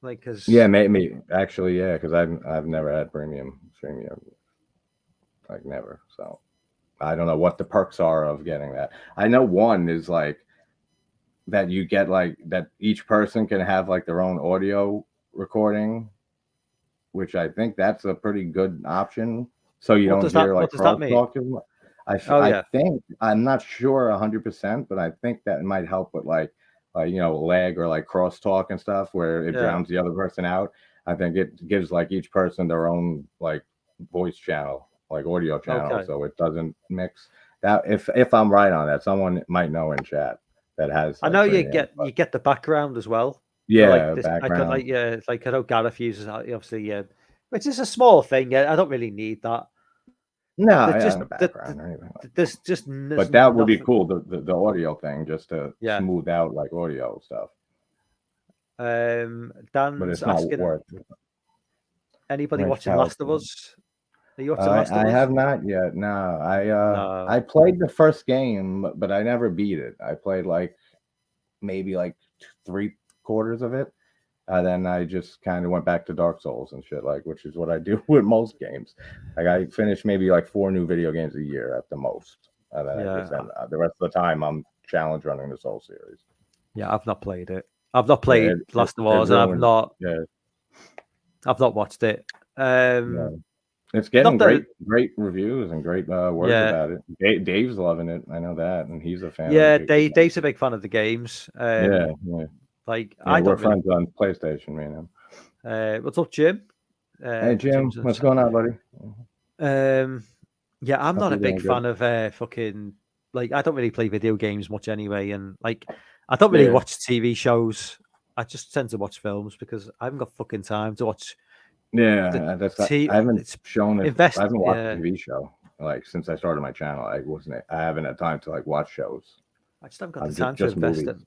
Because maybe actually, because I've never had premium StreamYard, like never. So I don't know what the perks are of getting that. I know one is like that you get like that each person can have like their own audio recording, which I think that's a pretty good option. So you don't hear like crosstalk. I think I'm not sure 100%, but I think that might help with like lag or like crosstalk and stuff where it drowns the other person out. I think it gives like each person their own like voice channel, like audio channel, so it doesn't mix. That if I'm right on that, someone might know in chat that has. I know you get the background as well. Yeah, background. I know Gareth uses obviously which is a small thing. I don't really need that. No, There's yeah, just in the background or anything. there's just But that would be nothing. cool. The audio thing, just to Yeah. smooth out like audio stuff. But Dan's it's not asking worth it. anybody Rich watching Last of California. Us. Are you watching Last of I Us? have not yet. No, No. I played the first game, but I never beat it. I played like maybe like 3/4 of it. Then I just kind of went back to Dark Souls and shit, like, which is what I do with most games. Like I finish maybe like 4 new video games a year at the most, and then I just the rest of the time I'm challenge running the Soul series. Yeah, I've not played it. I've not played Last of Us, and I've not watched it. It's getting great reviews and great words about it. Dave's loving it. I know that, and he's a fan. Yeah, Dave's a big fan of the games. Like we're friends on PlayStation, man. What's up, Jim? Hey, Jim, what's going on, buddy? Yeah, I'm not a big fan of fucking like. I don't really play video games much anyway, and like I don't really watch TV shows. I just tend to watch films because I haven't got fucking time to watch. Yeah, I haven't shown it. I haven't watched a TV show like since I started my channel. I haven't had time to like watch shows. I just haven't got the time to invest in.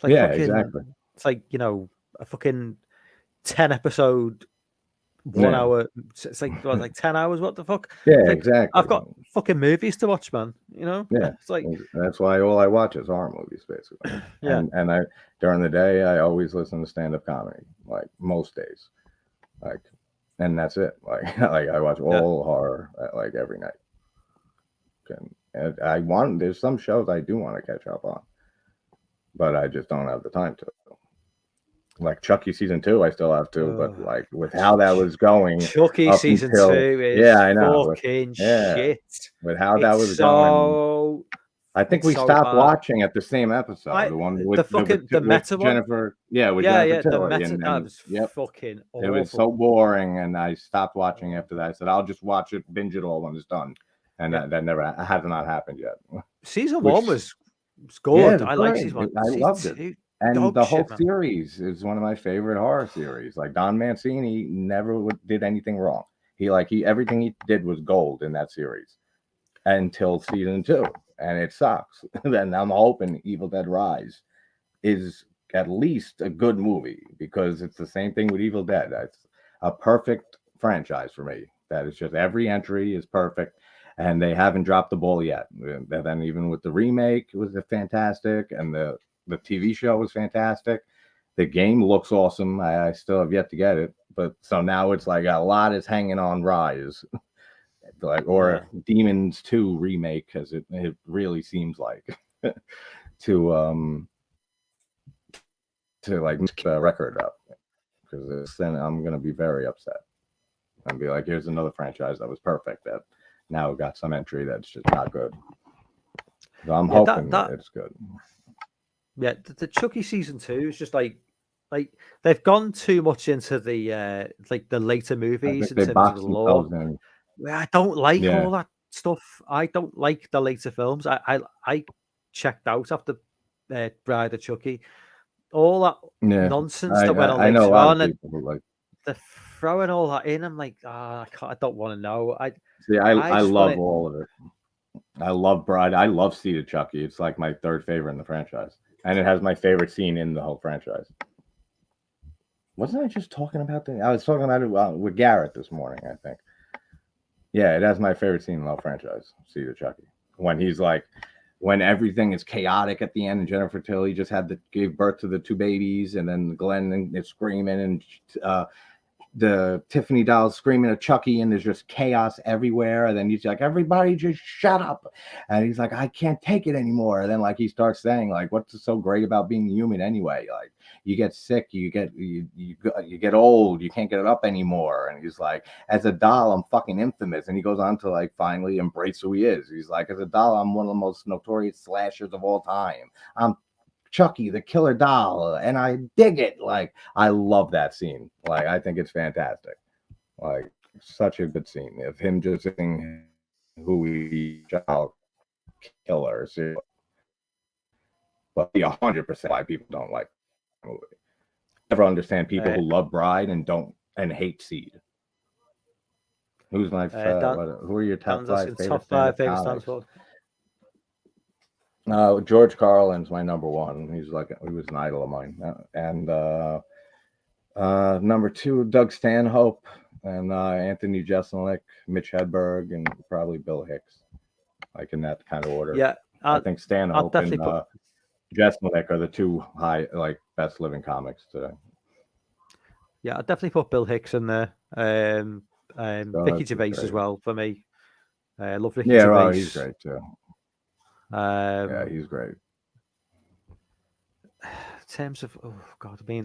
Like exactly. It's like, you know, a fucking 10 episode 1 hour. It's like 10 hours. What the fuck? Yeah, like, exactly. I've got fucking movies to watch, man. You know? Yeah. It's like that's why all I watch is horror movies, basically. Yeah. And I during the day I always listen to stand-up comedy, like most days. Like, and that's it. Like I watch all horror like every night. And there's some shows I do want to catch up on, but I just don't have the time to. Like Chucky season 2, I still have to, but like with how that was going, Chucky season 2 is I know, fucking shit. With how that was going, I think we stopped watching at the same episode. The one with the meta one, Jennifer. Yeah, with Jennifer Tilly. The meta that was fucking awful. It was so boring, and I stopped watching after that. I said I'll just watch it, binge it all when it's done, and that has not happened yet. Season 1 was good. I like season 1. I loved it. And the whole series is one of my favorite horror series. Like Don Mancini never did anything wrong. He everything he did was gold in that series until season 2, and it sucks. Then I'm hoping Evil Dead Rise is at least a good movie because it's the same thing with Evil Dead. It's a perfect franchise for me. That is just every entry is perfect, and they haven't dropped the ball yet. And then even with the remake, it was fantastic, and the TV show was fantastic. The game looks awesome. I still have yet to get it, but so now it's like a lot is hanging on Rise, Demons 2 remake, because it really seems like to like mix the record up, because then I'm gonna be very upset and be like, here's another franchise that was perfect that now got some entry that's just not good. So I'm hoping that it's good. Yeah, the Chucky season 2 is just like they've gone too much into the like the later movies in terms of the lore. I don't like all that stuff. I don't like the later films. I checked out after Bride of Chucky. All that nonsense that went on later on, and they're throwing all that in. I'm like, I don't want to know. I love all of it. I love Bride. I love Seed of Chucky. It's like my third favorite in the franchise. And it has my favorite scene in the whole franchise. Wasn't I just talking about that? I was talking about it with Garrett this morning, I think. Yeah, it has my favorite scene in the whole franchise, Seed of Chucky. When he's like, when everything is chaotic at the end, and Jennifer Tilly just gave birth to the 2 babies, and then Glenn is screaming, and the Tiffany doll screaming at Chucky, and there's just chaos everywhere. And then he's like, everybody just shut up. And he's like, I can't take it anymore. And then like he starts saying like, what's so great about being human anyway? Like you get sick, you get old, you can't get it up anymore. And he's like, as a doll, I'm fucking infamous. And he goes on to like finally embrace who he is. He's like, as a doll, I'm one of the most notorious slashers of all time. I'm Chucky, the killer doll, and I dig it. Like, I love that scene. Like, I think it's fantastic. Like, such a good scene of him just saying who he child killer. But 100% why people don't like the movie. Never understand people who love Bride and hate Seed. Who's my who are your top Dan's five asking favorite top 5 stand-up favorite comics? stand-up. George Carlin's my number one. He was an idol of mine. And number 2, Doug Stanhope, and Anthony Jeselnik, Mitch Hedberg, and probably Bill Hicks. Like in that kind of order. Yeah, I think Stanhope and Jeselnik are the 2 best living comics today. Yeah, I'd definitely put Bill Hicks in there. Ricky Gervais as well for me. Love Ricky Gervais. Yeah, he's great too. Yeah, he's great. In terms of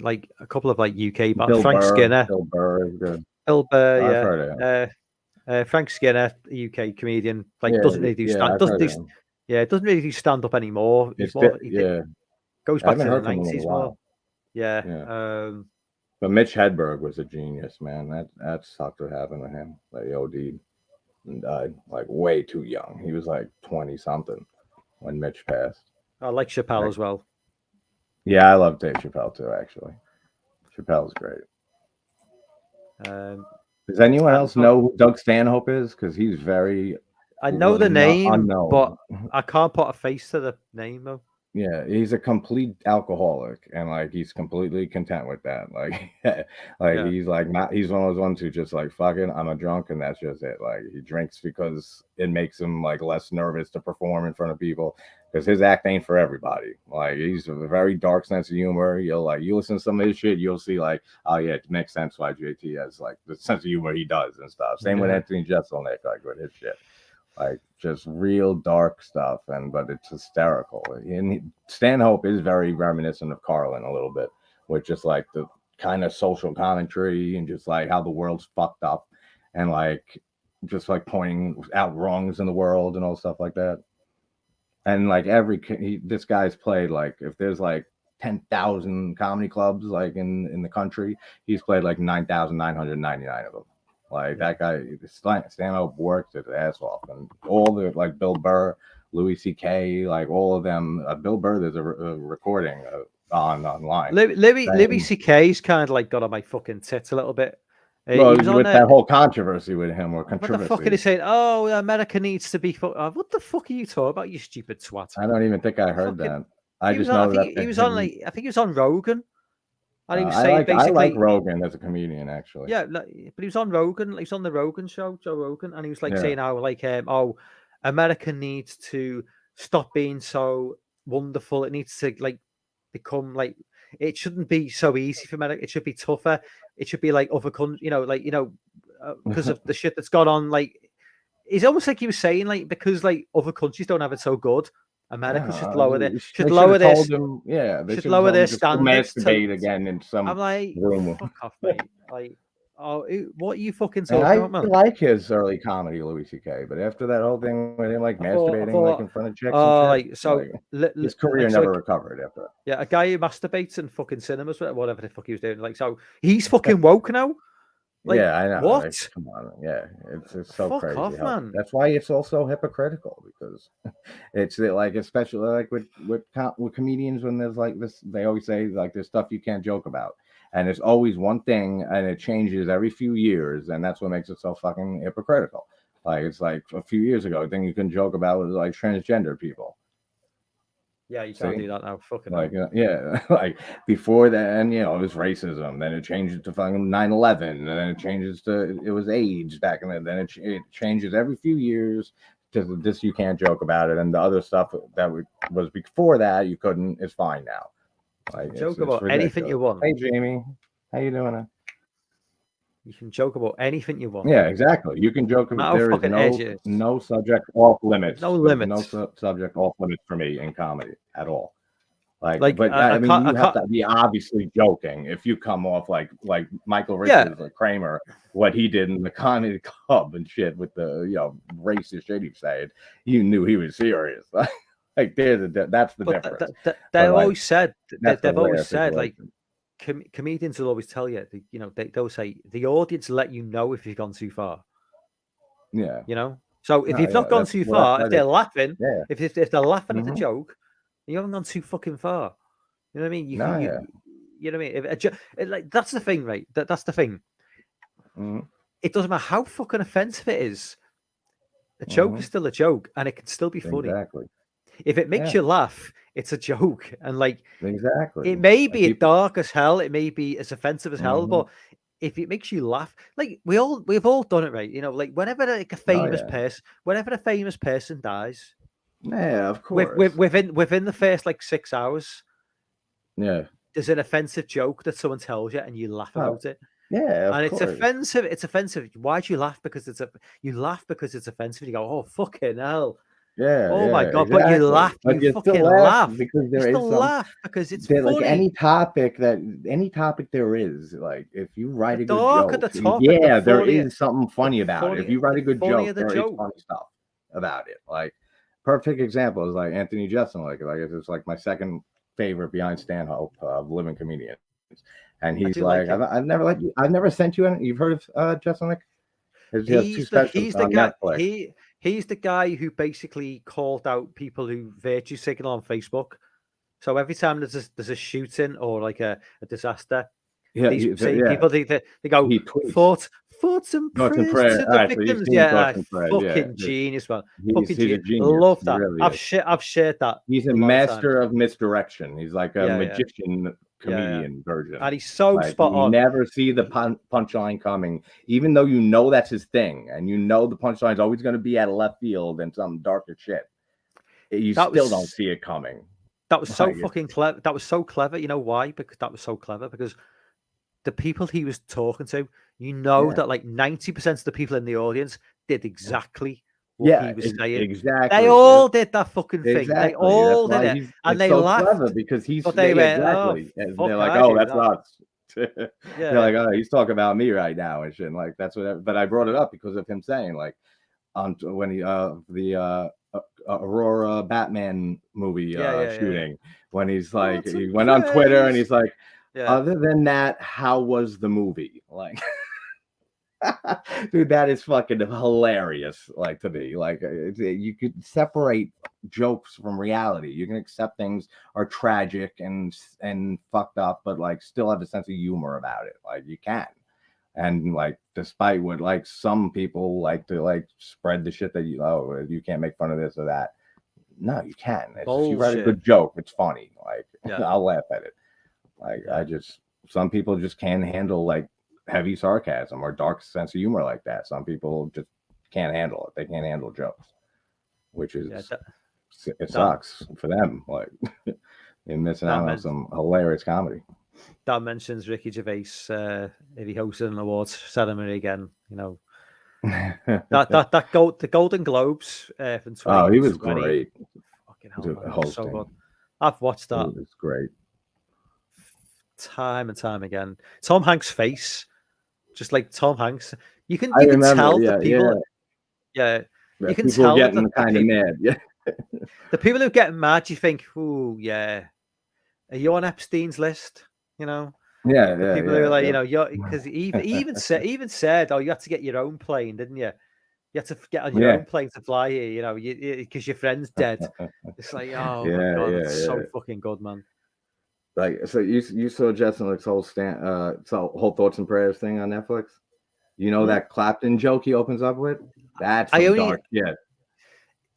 like a couple of like UK, but Frank Skinner. Bill Burr is good. Bill Burr, I've heard of him. Frank Skinner, a UK comedian, doesn't really do stand. Doesn't really do stand up anymore. He's more, goes back to the 90s more. Yeah. But Mitch Hedberg was a genius, man. That sucked what happened to him. Like, he OD'd and died like way too young. He was like 20 something when Mitch passed. I like Chappelle as well. Yeah, I love Dave Chappelle too. Actually, Chappelle's great. Does anyone else know who Doug Stanhope is? Because he's very. I know the name, unknown. But I can't put a face to the name though. Yeah, he's a complete alcoholic, and like he's completely content with that. Like, he's like not. He's one of those ones who just like fucking. I'm a drunk, and that's just it. Like he drinks because it makes him like less nervous to perform in front of people. Because his act ain't for everybody. Like he's a very dark sense of humor. You listen to some of his shit, you'll see like, oh yeah, it makes sense why JT has like the sense of humor he does and stuff. Same with Anthony Jeselnik, like with his shit. Like just real dark stuff, but it's hysterical. And Stanhope is very reminiscent of Carlin a little bit, with just like the kind of social commentary and just like how the world's fucked up, and like just like pointing out wrongs in the world and all stuff like that. And like this guy's played like if there's like 10,000 comedy clubs like in the country, he's played like 9,999 of them. Like that guy, Stanhope works his ass off, and all the like Bill Burr, Louis C.K., like all of them. Bill Burr, there's a recording online. Louis C.K.'s kind of like got on my fucking tits a little bit. Well, with that whole controversy with him, or controversy. What the fuck are they saying? Oh, America needs to be. What the fuck are you talking about, you stupid twat? I don't even think I heard that. I just know that he was on like I think he was on Rogan. And he was saying basically, I like Rogan as a comedian, actually. Yeah, but he was on Rogan. He was on the Rogan show, Joe Rogan, and he was like saying how like America needs to stop being so wonderful. It needs to like become like it shouldn't be so easy for America. It should be tougher. It should be like other countries, because of the shit that's gone on. Like it's almost like he was saying like because like other countries don't have it so good. America should lower their standards. Masturbate again in some I'm like, room. Fuck off, mate. Like, what are you fucking talking about, man? I like his early comedy, Louis C.K., but after that whole thing with him like masturbating like in front of chicks, his career never recovered after that. Yeah, a guy who masturbates in fucking cinemas, whatever the fuck he was doing. Like, so he's fucking woke now. Like, yeah, I know. What? Like, come on, yeah, it's so fuck crazy. Off, man. That's why it's also hypocritical, because it's like, especially like with comedians, when there's like this, they always say like there's stuff you can't joke about, and it's always one thing, and it changes every few years, and that's what makes it so fucking hypocritical. Like it's like a few years ago, the thing you can joke about was like transgender people. Yeah, you can't do that now. Fucking like, like before that, and it was racism. Then it changed to fucking 9/11, and then it changes to it was AIDS back in then it changes every few years to this. You can't joke about it, and the other stuff that was before that you couldn't is fine now. Like joke about anything you want. Hey Jamie, how you doing? You can joke about anything you want. Yeah, exactly. You can joke about there is no subject off limits. No limits. No subject off limits for me in comedy at all. But I mean, you have to be obviously joking if you come off like Michael Richards or Kramer, what he did in the comedy club and shit with the racist shit he said. You knew he was serious. Like that's the difference. They've always said like. Comedians will always tell you, they'll say the audience let you know if you've gone too far. Yeah. So if you've not gone too far, if they're laughing, if they're laughing at the joke, you haven't gone too fucking far. You know what I mean? You know what I mean? Like that's the thing, right? That's the thing. Mm-hmm. it doesn't matter how fucking offensive it is. A joke is still a joke, and it can still be funny. Exactly. If it makes you laugh, it's a joke, and like Exactly. it may And be people, dark as hell, it may be as offensive as hell, but if it makes you laugh, like we've all done it, right? You know, like whenever like a famous person, whenever a famous person dies, yeah, of course. within the first like 6 hours, yeah, there's an offensive joke that someone tells you, and you laugh about it. yeah, And of it's course. offensive. It's offensive. Why do you laugh? Because you laugh because it's offensive. You go, oh fucking hell. Yeah. Oh my god! Exactly. But you laugh. But You you still fucking laugh laugh. because You there is still some. laugh because it's Like funny. any topic there is, like if you write The a good darker joke, the topic, the yeah, there funnier, is something funny the about it. If funnier, you write the a good funnier joke, the there is joke. funny stuff about it. Like perfect example is like Anthony Jeselnik. Like it's like my second favorite behind Stanhope of living comedians, and he's like, I've never sent you any. You've heard of Jeselnik? He has 2 specials on Netflix. He's the guy who basically called out people who virtue signal on Facebook. So every time there's a shooting or like a disaster, people they go thoughts and prayers to the victims. Yeah, fucking genius, man. He's a genius. Love that. Really I've shared that. He's a master of misdirection. He's like a magician comedian version. And he's so spot on. You never see the punchline coming, even though you know that's his thing, and you know the punchline is always going to be at a left field and some darker shit. You still don't see it coming. That was so fucking clever. That was so clever. You know why? Because that was so clever. Because the people he was talking to, you know that like 90% of the people in the audience did exactly what he was saying. Exactly. They all did that fucking thing. Exactly. They all did it. And they laughed. Because he's they went, exactly. Oh, they're like, oh, that's nuts. They're like, oh, he's talking about me right now and shit. And like that's what. But I brought it up because of him saying like, when he the Aurora Batman movie shooting, when he's like, he went on Twitter and he's like, other than that, how was the movie? Like, dude, that is fucking hilarious. Like to me, like you could separate jokes from reality. You can accept things are tragic and fucked up, but like still have a sense of humor about it. Like you can. And like, despite what like some people like to like spread the shit that you can't make fun of this or that. No, you can. If you write a good joke, it's funny. Like I'll laugh at it. Like some people just can't handle like heavy sarcasm or dark sense of humor like that. Some people just can't handle it. They can't handle jokes, which is it sucks for them. Like they're missing out on some hilarious comedy. That mentions Ricky Gervais if he hosted an awards ceremony again. You know the Golden Globes from 2020. Oh, he was great. Fucking hell, man, so good. I've watched that. It's great. Time and time again. Tom Hanks' face, just like Tom Hanks. You can tell the people. Yeah, you can tell getting kind of mad. Yeah, the people who get mad. You think, oh yeah, are you on Epstein's list? You know. Yeah, the people who are like, you know, because he even said, oh, you had to get your own plane, didn't you? You had to get on your own plane to fly here, you know, because your friend's dead. It's like, oh my god, it's so fucking good, man. Like, so you saw Jeselnik's whole thoughts and prayers thing on Netflix? You know that Clapton joke he opens up with? That's dark shit.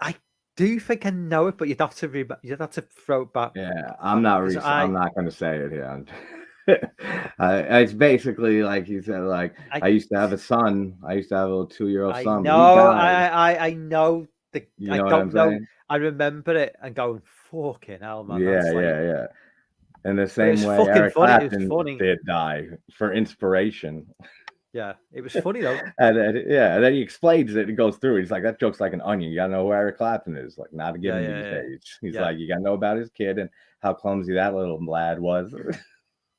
I do think I know it, but you'd have to throw it back. Yeah, I'm not going to say it here. It's basically like he said, like I used to have a son. I used to have a little 2-year-old son. I know the. You know I don't know. Saying? I remember it and going, fucking hell, man. Yeah. In the same way, Eric Clapton did die for inspiration. Yeah, it was funny though. and then he explains it and goes through. He's like, that joke's like an onion. You gotta know who Eric Clapton is. Like, not a given these days. He's like, you gotta know about his kid and how clumsy that little lad was.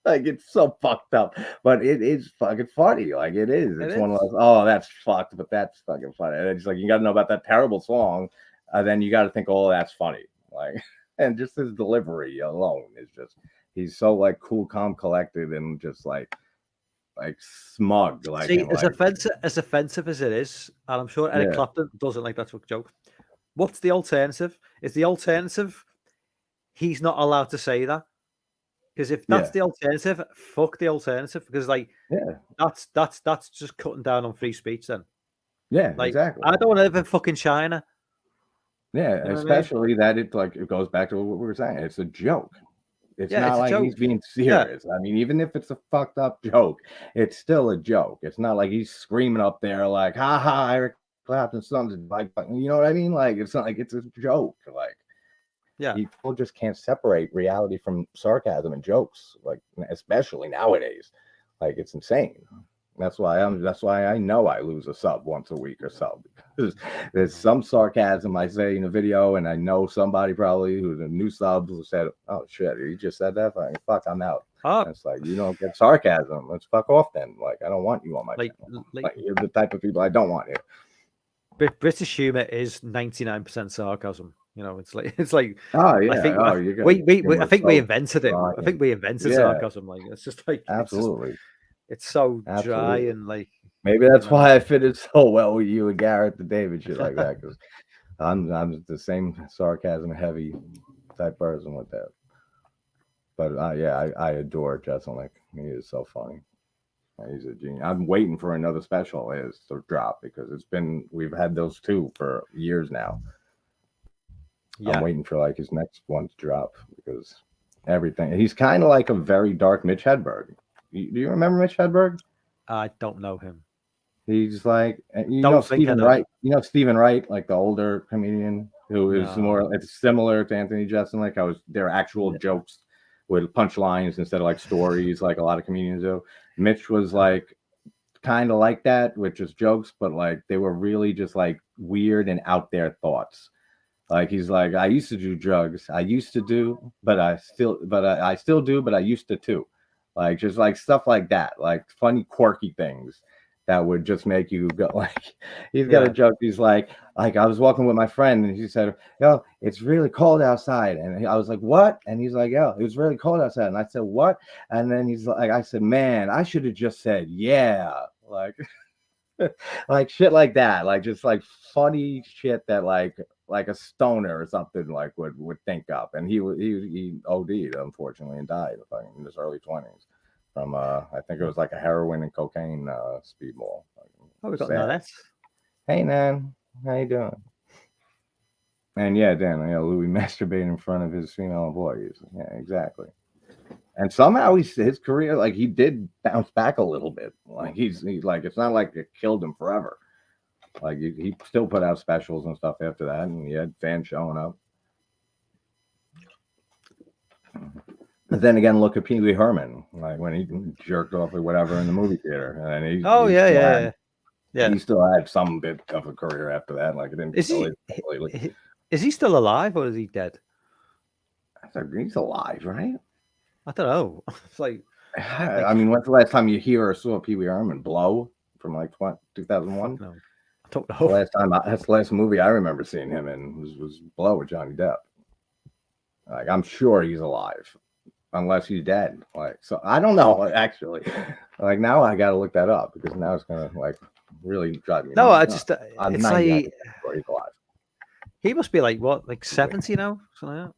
Like, it's so fucked up, but it is fucking funny. Like, it is. It's one of those, oh, that's fucked, but that's fucking funny. And it's like, you got to know about that terrible song. Then you got to think, oh, that's funny. Like, and just his delivery alone is just, he's so like cool, calm, collected, and just like smug. Like, see, as offensive as it is, and I'm sure Eric Clapton doesn't like that joke. What's the alternative? Is the alternative he's not allowed to say that? Because if that's Yeah, the alternative, fuck the alternative. Because like yeah, that's just cutting down on free speech. Then yeah, like exactly. I don't want to live in fucking China. Yeah, You know what I mean? especially that it like it goes back to what we were saying. It's a joke. It's Yeah, not it's a like joke. he's being Yeah, serious. I mean, even if it's a fucked up joke, it's still a joke. It's not like he's screaming up there like, "Ha ha, Eric Clapton, something like," you know what I mean? Like, it's not like it's a joke. Like, yeah. people just can't separate reality from sarcasm and jokes. Like, especially nowadays, like it's insane. That's why I know I lose a sub once a week or so, because there's some sarcasm I say in a video, and I know somebody probably who's a new sub who said, "Oh shit, you just said that? Fuck, I'm out." Oh, And it's like, you don't get sarcasm. Let's fuck off then. Like, I don't want you on my like channel. like Like, you're the type of people I don't want here. British humor is 99% sarcasm. You know, it's like Oh I yeah. think Oh, you got I think we so invented it. dry. I think we invented Yeah, sarcasm. Like it's just like absolutely, it's so dry absolutely. and like Maybe you that's know. why I fitted so well with you and Garrett the David shit like that, because I'm the same sarcasm heavy type person with that. But yeah, I adore Jeselnik. He is so funny. He's a genius. I'm waiting for another special is to drop, because we've had those two for years now. Yeah, I'm waiting for like his next one to drop, because everything. He's kind of like a very dark Mitch Hedberg. Do you remember Mitch Hedberg? I don't know him. He's like, Don't think I Stephen know. Wright. You know Stephen Wright, like the older comedian who is No. more. It's similar to Anthony Jeselnik. They're actual jokes with punchlines instead of like stories, like a lot of comedians do. Mitch was like kind of like that, with just jokes, but like they were really just like weird and out there thoughts. Like he's like, I used to do drugs. I used to do, but I still do, but I used to too. Like just like stuff like that, like funny, quirky things that would just make you go like. He's got a joke. He's like I was walking with my friend, and he said, "Yo, it's really cold outside," and I was like, "What?" And he's like, "Yo, it was really cold outside," and I said, "What?" And then he's like, I said, "Man, I should have just said yeah," like. Like shit like that, like just like funny shit that like a stoner or something like would think up. And he OD'd, unfortunately, and died in his early 20s from I think it was like a heroin and cocaine speedball. Oh, we got Sad. Nanette. Hey Nan, how you doing? And yeah, Dan, Louis masturbating in front of his female employees. Yeah, exactly. And somehow his career, like he did bounce back a little bit. Like he's like, it's not like it killed him forever. Like he still put out specials and stuff after that, and he had fans showing up. But then again, look at Pee Wee Herman, like when he jerked off or whatever in the movie theater, and then he still had some bit of a career after that. Like it didn't. Is he still alive or is he dead? I thought he's alive, right? I don't know. It's like, I mean, when's the last time you hear or saw Pee Wee Herman blow from like 2001? No, I don't know. That's the last movie I remember seeing him in was Blow with Johnny Depp. Like I'm sure he's alive, unless he's dead. Like so, I don't know actually. Like now I got to look that up, because now it's gonna like really drive me. No, nuts. I'm it's like he's alive. He must be like what, like 70 now, something like that.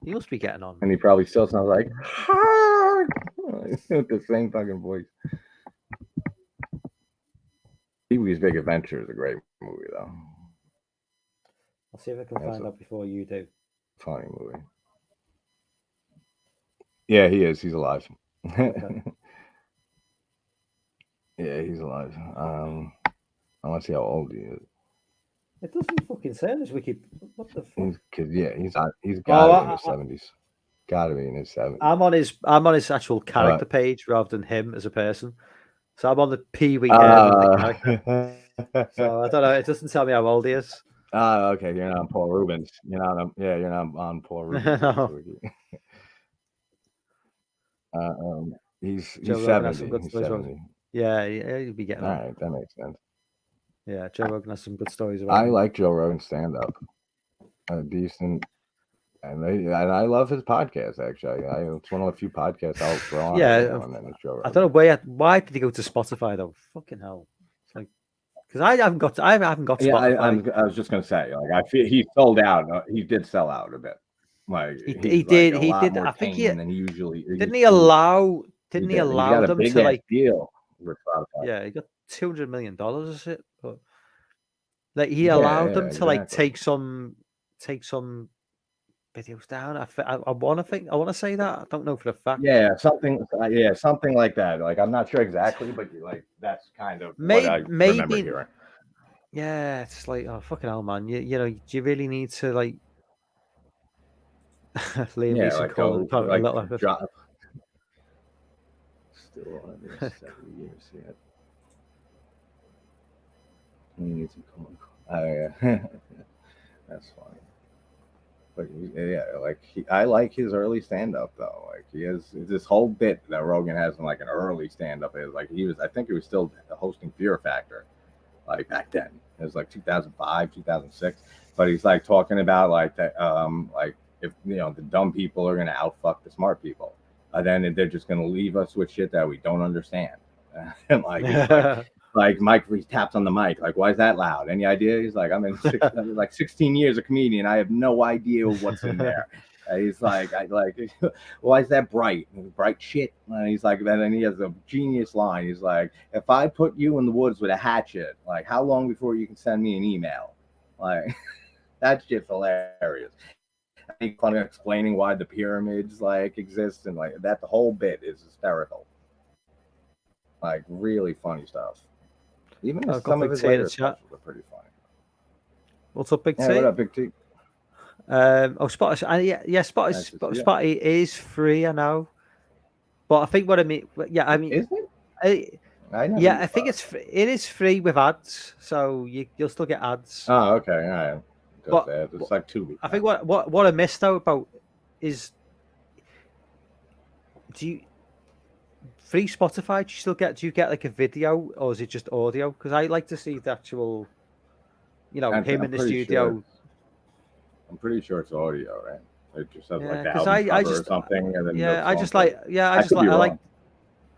He must be getting on. And he probably still sounds like with the same fucking voice. Pee-wee's Big Adventure is a great movie, though. I'll see if I can find out before you do. Funny movie. Yeah, he is. He's alive. Okay. Yeah, he's alive. I want to see how old he is. It doesn't fucking say on this wiki. What the fuck? He's got to be in his 70s. Got to be in his 70s. I'm on his actual character page rather than him as a person. So I'm on the Pee Wee character. So I don't know. It doesn't tell me how old he is. Okay. You're not on Paul Rubens. You're not on Paul Rubens. No. He's 70. He's 70. Yeah, he'd be getting. All right, that makes sense. Yeah, Joe Rogan has some good stories about I like Joe Rogan's stand-up. Decent. And I love his podcast, actually. It's one of the few podcasts I'll throw on. Yeah, I don't know why did he go to Spotify though? Fucking hell! It's like, because I haven't got Spotify. I was just gonna say, like, I feel he sold out. He did sell out a bit. Like He he's like did. a He lot did. more I think he tame than he usually didn't. used He to be. allow. He Didn't he did. He's allow got a them big to ass like? deal with Spotify. Yeah, he got $200 million. Is it? But like he Yeah, allowed yeah, them to like exactly. take some videos down. I want to think. I want to say that. I don't know for a fact. Yeah, something like that. Like I'm not sure exactly, but like that's kind of what I remember Maybe. hearing. Yeah, it's like, oh fucking hell, man. You know, do you really need to like Liam Yeah, Neeson like calling go it a like little bit? drop. Still under 7 years yet. He needs to come. Oh yeah, that's funny. But yeah, like I like his early stand up though. Like he has this whole bit that Rogan has in like an early stand up is like he was. I think he was still hosting Fear Factor, like back then. It was like 2005, 2006. But he's like talking about like that, like if you know the dumb people are gonna outfuck the smart people, then they're just gonna leave us with shit that we don't understand. And like he's like Mike, he taps on the mic. Like, why is that loud? Any idea? He's like, I'm in like 16 years a comedian. I have no idea what's in there. He's like, why is that bright? Bright shit. And he's like, and then he has a genius line. He's like, if I put you in the woods with a hatchet, like, how long before you can send me an email? Like, that shit's hilarious. He's kind of explaining why the pyramids like exist and like that. The whole bit is hysterical. Like, really funny stuff. Even I've got some of Big his T in the later chat. specials are pretty funny. What's up, Big Yeah, T? what up, Big T? Spotify. Yeah, Nice to see ya. Spotify is free. I know, but I think what I mean. Yeah, I mean, Is it? I, I never yeah, used I think Spotify. it is free with ads, so you'll still get ads. Oh, okay, all right. But It's like 2 weeks. I think what I missed out about is do you free Spotify? Do you get like a video or is it just audio? Because I like to see the actual, him in the studio. I'm pretty sure it's audio, right? It just has like Yeah, the because album I cover or just something, and then the yeah, I song just plays. like yeah, I could be wrong.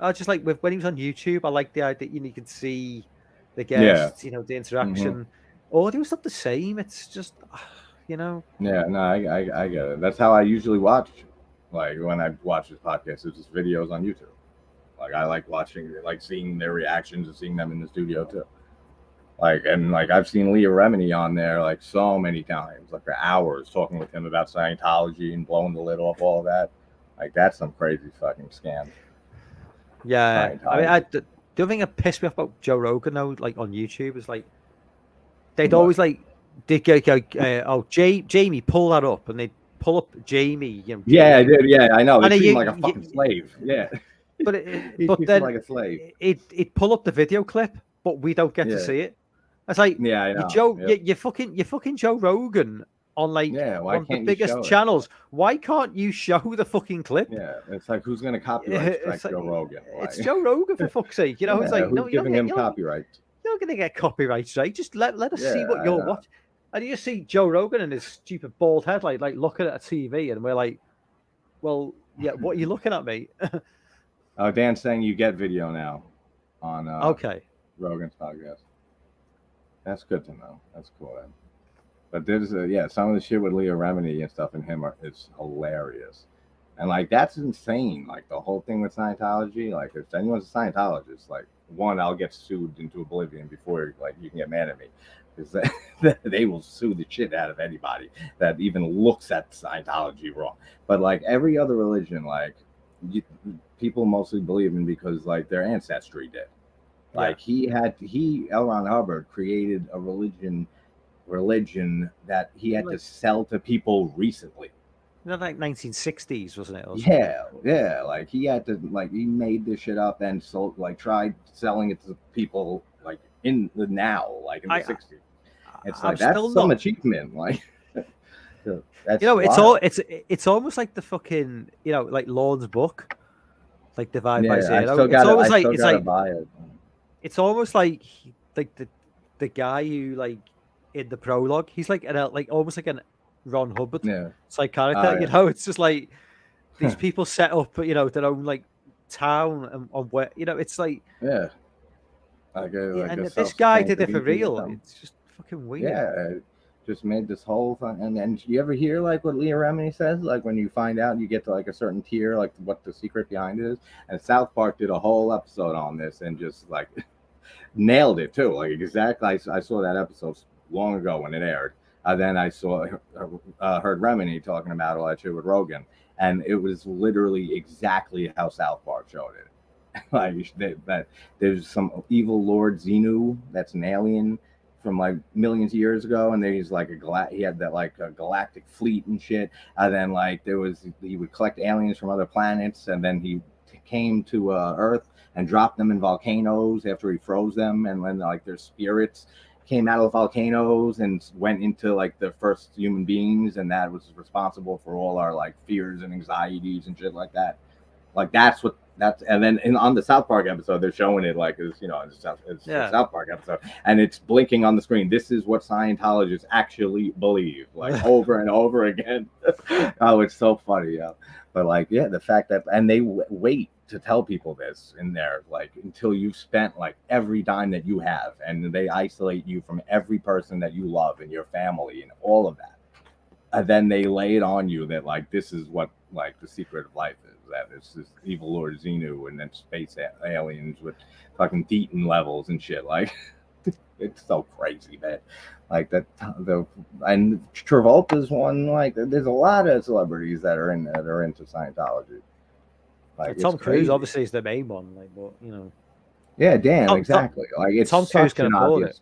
I just like when he was on YouTube. I like the idea you can see the Yeah. guests, the interaction. Audio's not the same. It's just Yeah, no, I get it. That's how I usually watch. Like when I watch this podcast, it's just videos on YouTube. Like I like watching, like seeing their reactions and seeing them in the studio too. Like I've seen Leah Remini on there like so many times, like for hours, talking with him about Scientology and blowing the lid off all of that. Like that's some crazy fucking scam. yeah. I mean, Scientology. the other thing that pissed me off about Joe Rogan though, like on YouTube, is like they'd What? always like they go Jamie, pull that up, and they'd pull up Jamie. Yeah, I did. Yeah, I know. They And treat him like a fucking slave. Yeah, but he but treats him then like a slave. it pull up the video clip, but we don't get to see it. It's like Yeah, I know. you fucking Joe Rogan on like why one of the can't you biggest show it? channels. Why can't you show the fucking clip? Yeah, it's like who's gonna copyright strike It's like, Joe Rogan? it's Joe Rogan for fuck's sake. It's like who's giving him copyright? You're not gonna get copyright strike. Just let us see what you're watching. And you just see Joe Rogan and his stupid bald head, like looking at a TV, and we're like, well, yeah, what are you looking at, mate? Oh, Dan's saying you get video now on Okay. Rogan's podcast. That's good to know. That's cool. Man. But there's some of the shit with Leah Remini and stuff and him is hilarious. And like that's insane. Like the whole thing with Scientology, like if anyone's a Scientologist, like one, I'll get sued into oblivion before like you can get mad at me. Because they will sue the shit out of anybody that even looks at Scientology wrong. But like every other religion, like people mostly believe in because like their ancestry did. Like L. Ron Hubbard created a religion that he had to sell to people recently. Like 1960s, wasn't it? Yeah. Like he had to he made this shit up and sold tried selling it to people like in the now, like in the 60s. It's like that's some achievement. Like that's it's almost like the fucking like Lorne's book, like Divide by Zero. It's almost like the guy who like in the prologue, he's like almost like an Ron Hubbard type character. It's just like these people set up their own like town and where it's like and this guy did it for real. It's just fucking weird. just made this whole thing. And then you ever hear like what Leah Remini says? Like when you find out, you get to like a certain tier, like what the secret behind it is. And South Park did a whole episode on this and just like nailed it too. Like exactly, I saw that episode long ago when it aired. Then I heard Remini talking about all that shit with Rogan, and it was literally exactly how South Park showed it. Like that there's some evil Lord Xenu that's an alien from like millions of years ago, and then he's like he had that like a galactic fleet and shit. And then like he would collect aliens from other planets, and then he came to Earth and dropped them in volcanoes after he froze them, and when like their spirits came out of the volcanoes and went into like the first human beings, and that was responsible for all our like fears and anxieties and shit like that. Like and then on the South Park episode, they're showing it like it's a South Park episode, and it's blinking on the screen. This is what Scientologists actually believe, like over and over again. Oh, it's so funny, yeah. But like, yeah, the fact that and they wait to tell people this in there, like until you've spent like every dime that you have, and they isolate you from every person that you love and your family and all of that, and then they lay it on you that like this is what like the secret of life is. That it's this evil Lord Xenu and then space aliens with fucking Thetan levels and shit. Like it's so crazy, man. Like and Travolta's one. Like there's a lot of celebrities that are into Scientology. Like Tom Cruise obviously is the main one. Like, but you know. Yeah, damn, exactly. Like it's Tom Cruise can afford it.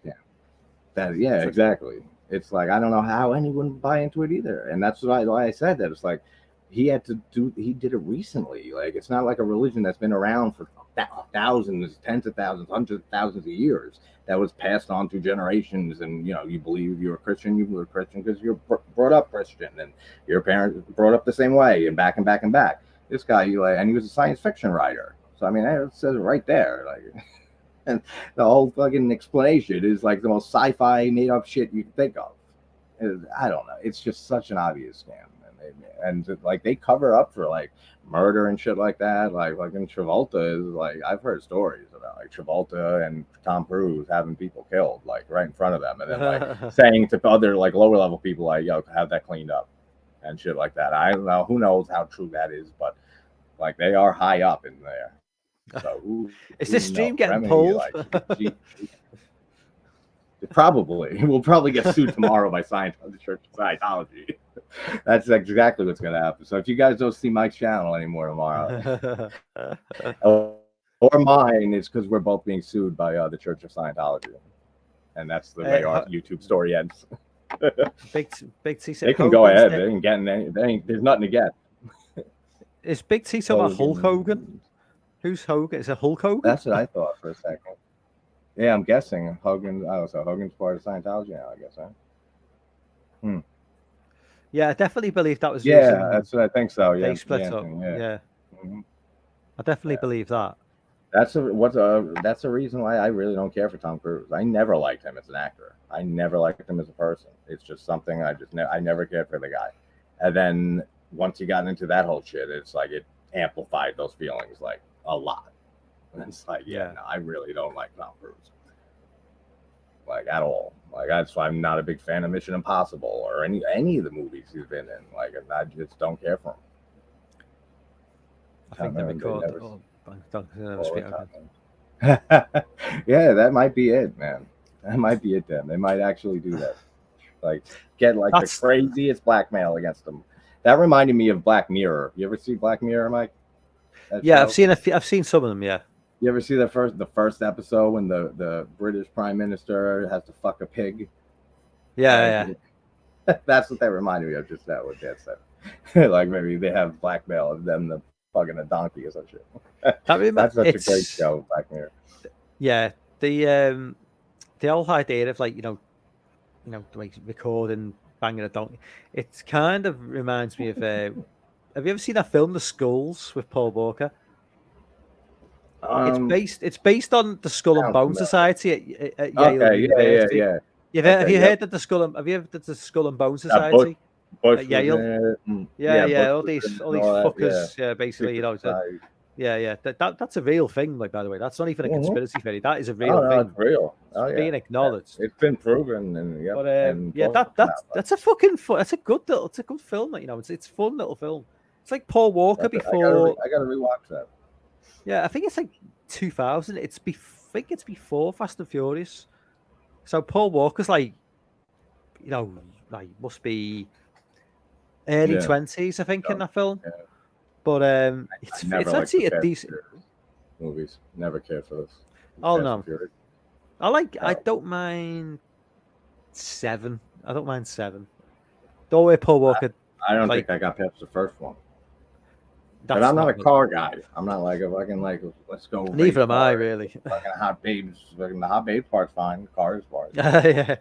Yeah, exactly. It's like I don't know how anyone would buy into it either, and that's why I said that. It's like he did it recently. Like it's not like a religion that's been around for thousands, tens of thousands, hundreds of thousands of years that was passed on through generations. And you know, you believe you're a Christian, you were a Christian because you're brought up Christian, and your parents brought up the same way, and back and back and back. This guy, and he was a science fiction writer. So I mean, it says it right there. Like, and the whole fucking explanation is like the most sci-fi made up shit you can think of. I don't know. It's just such an obvious scam. And like they cover up for like murder and shit like that. Like in Travolta is like I've heard stories about like Travolta and Tom Cruise having people killed like right in front of them, and then like saying to other like lower level people like, "Yo, have that cleaned up," and shit like that. I don't know. Who knows how true that is, but like they are high up in there. So is this stream getting pulled? Like, probably. We'll probably get sued tomorrow by the Church of Scientology. That's exactly what's going to happen. So if you guys don't see Mike's channel anymore tomorrow, or mine, it's because we're both being sued by the Church of Scientology, and that's the way our YouTube story ends. Big T. They can go ahead. They ain't getting any. There's nothing to get. Is Big T talking about Hulk Hogan? Who's Hogan? Is it Hulk Hogan? That's what I thought for a second. Yeah, I'm guessing Hogan. Oh, so Hogan's part of Scientology now, I guess, huh? Yeah, I definitely believe that was. Yeah, that's what I think so. Yeah, they split up. Yeah. Mm-hmm. I definitely believe that. That's a reason why I really don't care for Tom Cruise. I never liked him as an actor. I never liked him as a person. It's just something I never cared for the guy. And then once he got into that whole shit, it's like it amplified those feelings like a lot. And it's like, no, I really don't like Tom Cruise, like at all. Like that's why I'm not a big fan of Mission Impossible or any of the movies he's been in. Like I just don't care for him. I think they record. Yeah, that might be it, man. That might be it. Then they might actually do that. Like get like the craziest blackmail against them. That reminded me of Black Mirror. You ever see Black Mirror, Mike? Yeah, I've seen some of them. Yeah. You ever see the first episode when the British Prime Minister has to fuck a pig? Yeah. That's what that reminded me of just now. What Dad said. Like maybe they have blackmail of them to fucking a donkey or some shit. That's such a great show, Black Mirror. Yeah, the whole idea of like like recording banging a donkey. It kind of reminds me of. Have you ever seen that film, The Skulls, with Paul Walker? It's based on the Skull and Bone Society at Yale University. Yeah. Have you heard that the Skull and Bone Society at Yale? Yeah. All these fuckers. Yeah, basically, Yeah. That's a real thing. Like, by the way, that's not even a Mhm. conspiracy theory. That is a Oh real no, thing. it's real. Oh It's yeah, being acknowledged. it's been proven, and yep, But and yeah, talked about. that's a fucking fun. That's a good little. It's a good film. You know, it's fun little film. It's like Paul Walker before. I gotta rewatch that. Yeah, I think it's like 2000. I think it's before Fast and Furious. So Paul Walker's like, you know, like must be early Yeah, 20s, I think, in no, that film. yeah. But I never it's liked actually the a Fast and decent. Furious movies. Never cared for this. Oh Fast no, and Furious. I No. don't mind 7. I don't mind 7. Don't worry, Paul Walker. I don't Like think I got past the first one. But that's I'm not a good. car guy. I'm not like if I can like let's go. Neither race am I cars. really. Fucking hot babes. Fucking the hot babe part's fine. Cars part. Yeah.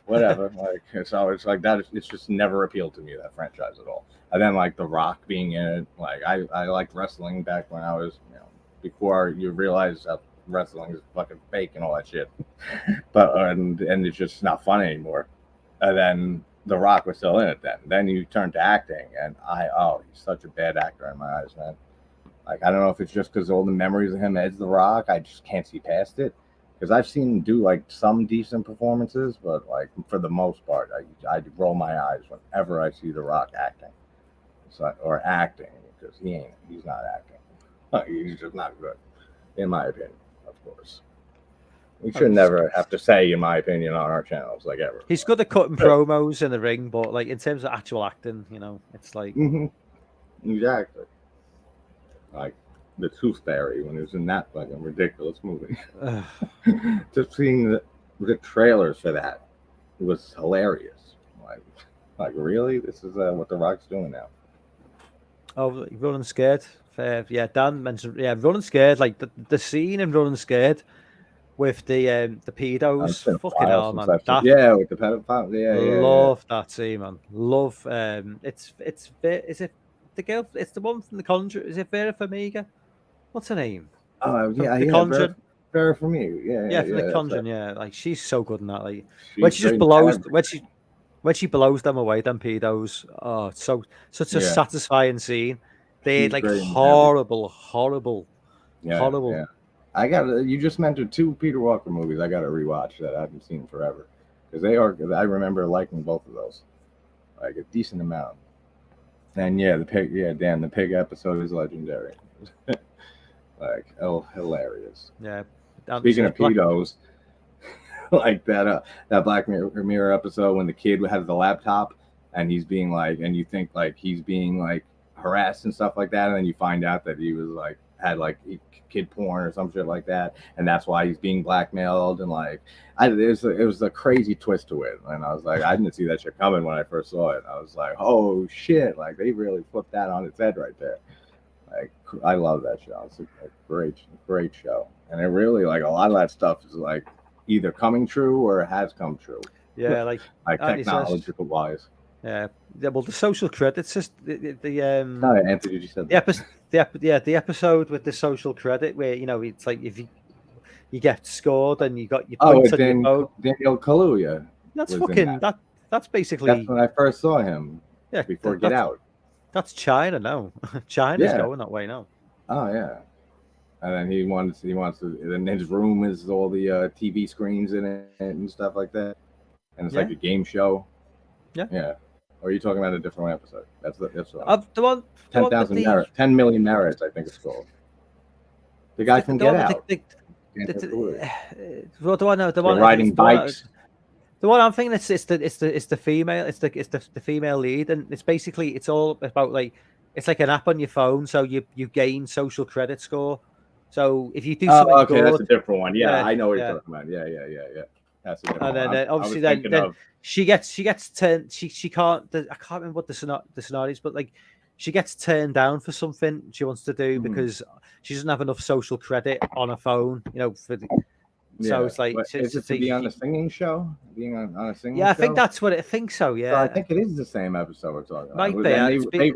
Whatever. Like so, it's like that. It's just never appealed to me, that franchise at all. And then like The Rock being in it. Like I liked wrestling back when I was before you realize that wrestling is fucking fake and all that shit. But and it's just not fun anymore. And then The Rock was still in it then. Then you turn to acting, and he's such a bad actor in my eyes, man. Like, I don't know if it's just because all the memories of him as The Rock, I just can't see past it. Because I've seen him do, like, some decent performances, but, like, for the most part, I roll my eyes whenever I see The Rock acting. Or acting, because he's not acting. He's just not good, in my opinion, of course. We should never have to say, in my opinion, on our channels, like ever. He's good at cutting promos in the ring, but like in terms of actual acting, it's like Exactly. Like the Tooth Fairy when he was in that fucking ridiculous movie. Just seeing the trailers for that, it was hilarious. Like really, this is what The Rock's doing now. Oh, Running Scared. Yeah, Dan mentioned. Yeah, Running Scared. Like the scene in Running Scared with the pedos. Fucking hell, man. Yeah, with the pedophile. Yeah. Love that scene, man. Love. Is it the girl? It's the one from The Conjuring. Is it Vera Farmiga? What's her name? Oh yeah, The Conjuring. Vera Farmiga. Yeah, from The Conjuring. Yeah, like she's so good in that. Like she's when she just blows when she blows them away, them pedos. Oh, it's such a satisfying scene. They're like horrible. Yeah. You just mentioned 2 Peter Walker movies. I got to rewatch that I haven't seen forever because I remember liking both of those, like a decent amount. And the pig episode is legendary. Like, hilarious. Yeah. Speaking of pedos, like that Black Mirror episode when the kid has the laptop and he's being like, and you think like he's being like harassed and stuff like that, and then you find out that he was like had like kid porn or some shit like that, and that's why he's being blackmailed. And like it was a crazy twist to it, and I was like, I didn't see that shit coming when I first saw it. I was like, oh shit, like they really flipped that on its head right there. Like I love that show. It's a great show, and it really like a lot of that stuff is like either coming true or has come true. Yeah, like technological wise. Yeah, well, the social credits just the Anthony, you said the episode with the social credit where it's like if you get scored and you got your points on your boat. Daniel Kaluuya. That's fucking that's basically. That's when I first saw him. Yeah, before Get Out. That's China now. China's going that way now. Oh yeah, and then he wants to. And his room is all the TV screens in it and stuff like that, and it's like a game show. Yeah. Or are you talking about a different episode? That's the one. 10 million merits, I think it's called. The guy from Get Out. What do I know? The one riding bikes. The one I'm thinking it's the female. It's the female lead, and it's all about like it's like an app on your phone, so you gain social credit score. So if you do something, okay, that's a different one. Yeah, I know what you're talking about. Yeah. That's a different one. Then obviously then she gets turned. She can't. I can't remember what the scenario is, but like she gets turned down for something she wants to do because she doesn't have enough social credit on her phone. So it's like is it to be on a singing show? Being on a singing show? I think that's what I think so. Yeah, so I think it is the same episode we're talking about. Might be.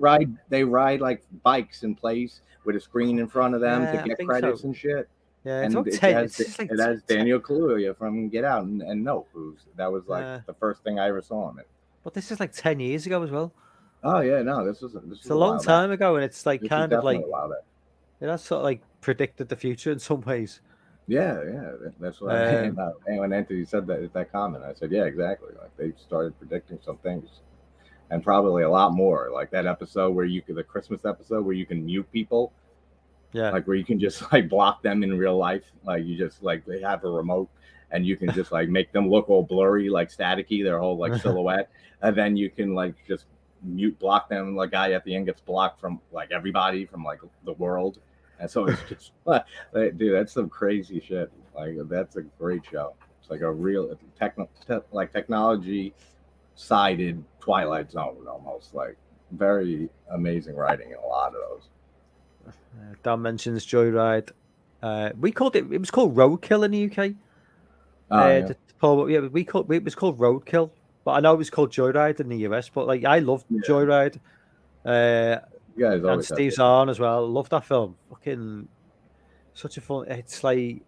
They ride like bikes in place with a screen in front of them to get credits and shit. Yeah, and it has Daniel Kaluuya from Get Out and Nope. That was like the first thing I ever saw him in. But this is like 10 years ago as well. Oh yeah, no, this was a long time ago, and it's like kind of like that's sort of like predicted the future in some ways. Yeah, that's what I mean. Um, And when Anthony said that comment, I said, yeah, exactly. Like they started predicting some things, and probably a lot more. Like that episode where the Christmas episode where you can mute people, yeah, like where you can just like block them in real life. Like you just like they have a remote and you can just like make them look all blurry, like staticky, their whole like silhouette, and then you can like just mute block them. Like guy at the end gets blocked from like everybody from like the world, and so it's just dude, that's some crazy shit. Like that's a great show. It's like a real like technology sided Twilight Zone almost like very amazing writing in a lot of those. Dan mentions Joyride. We called it. It was called Roadkill in the UK. Oh yeah. Yeah, we called it was called Roadkill, but I know it was called Joyride in the US. But like, I loved Yeah. Joyride. You guys And always have Steve Zahn as well. Love that film. Fucking such a fun. It's like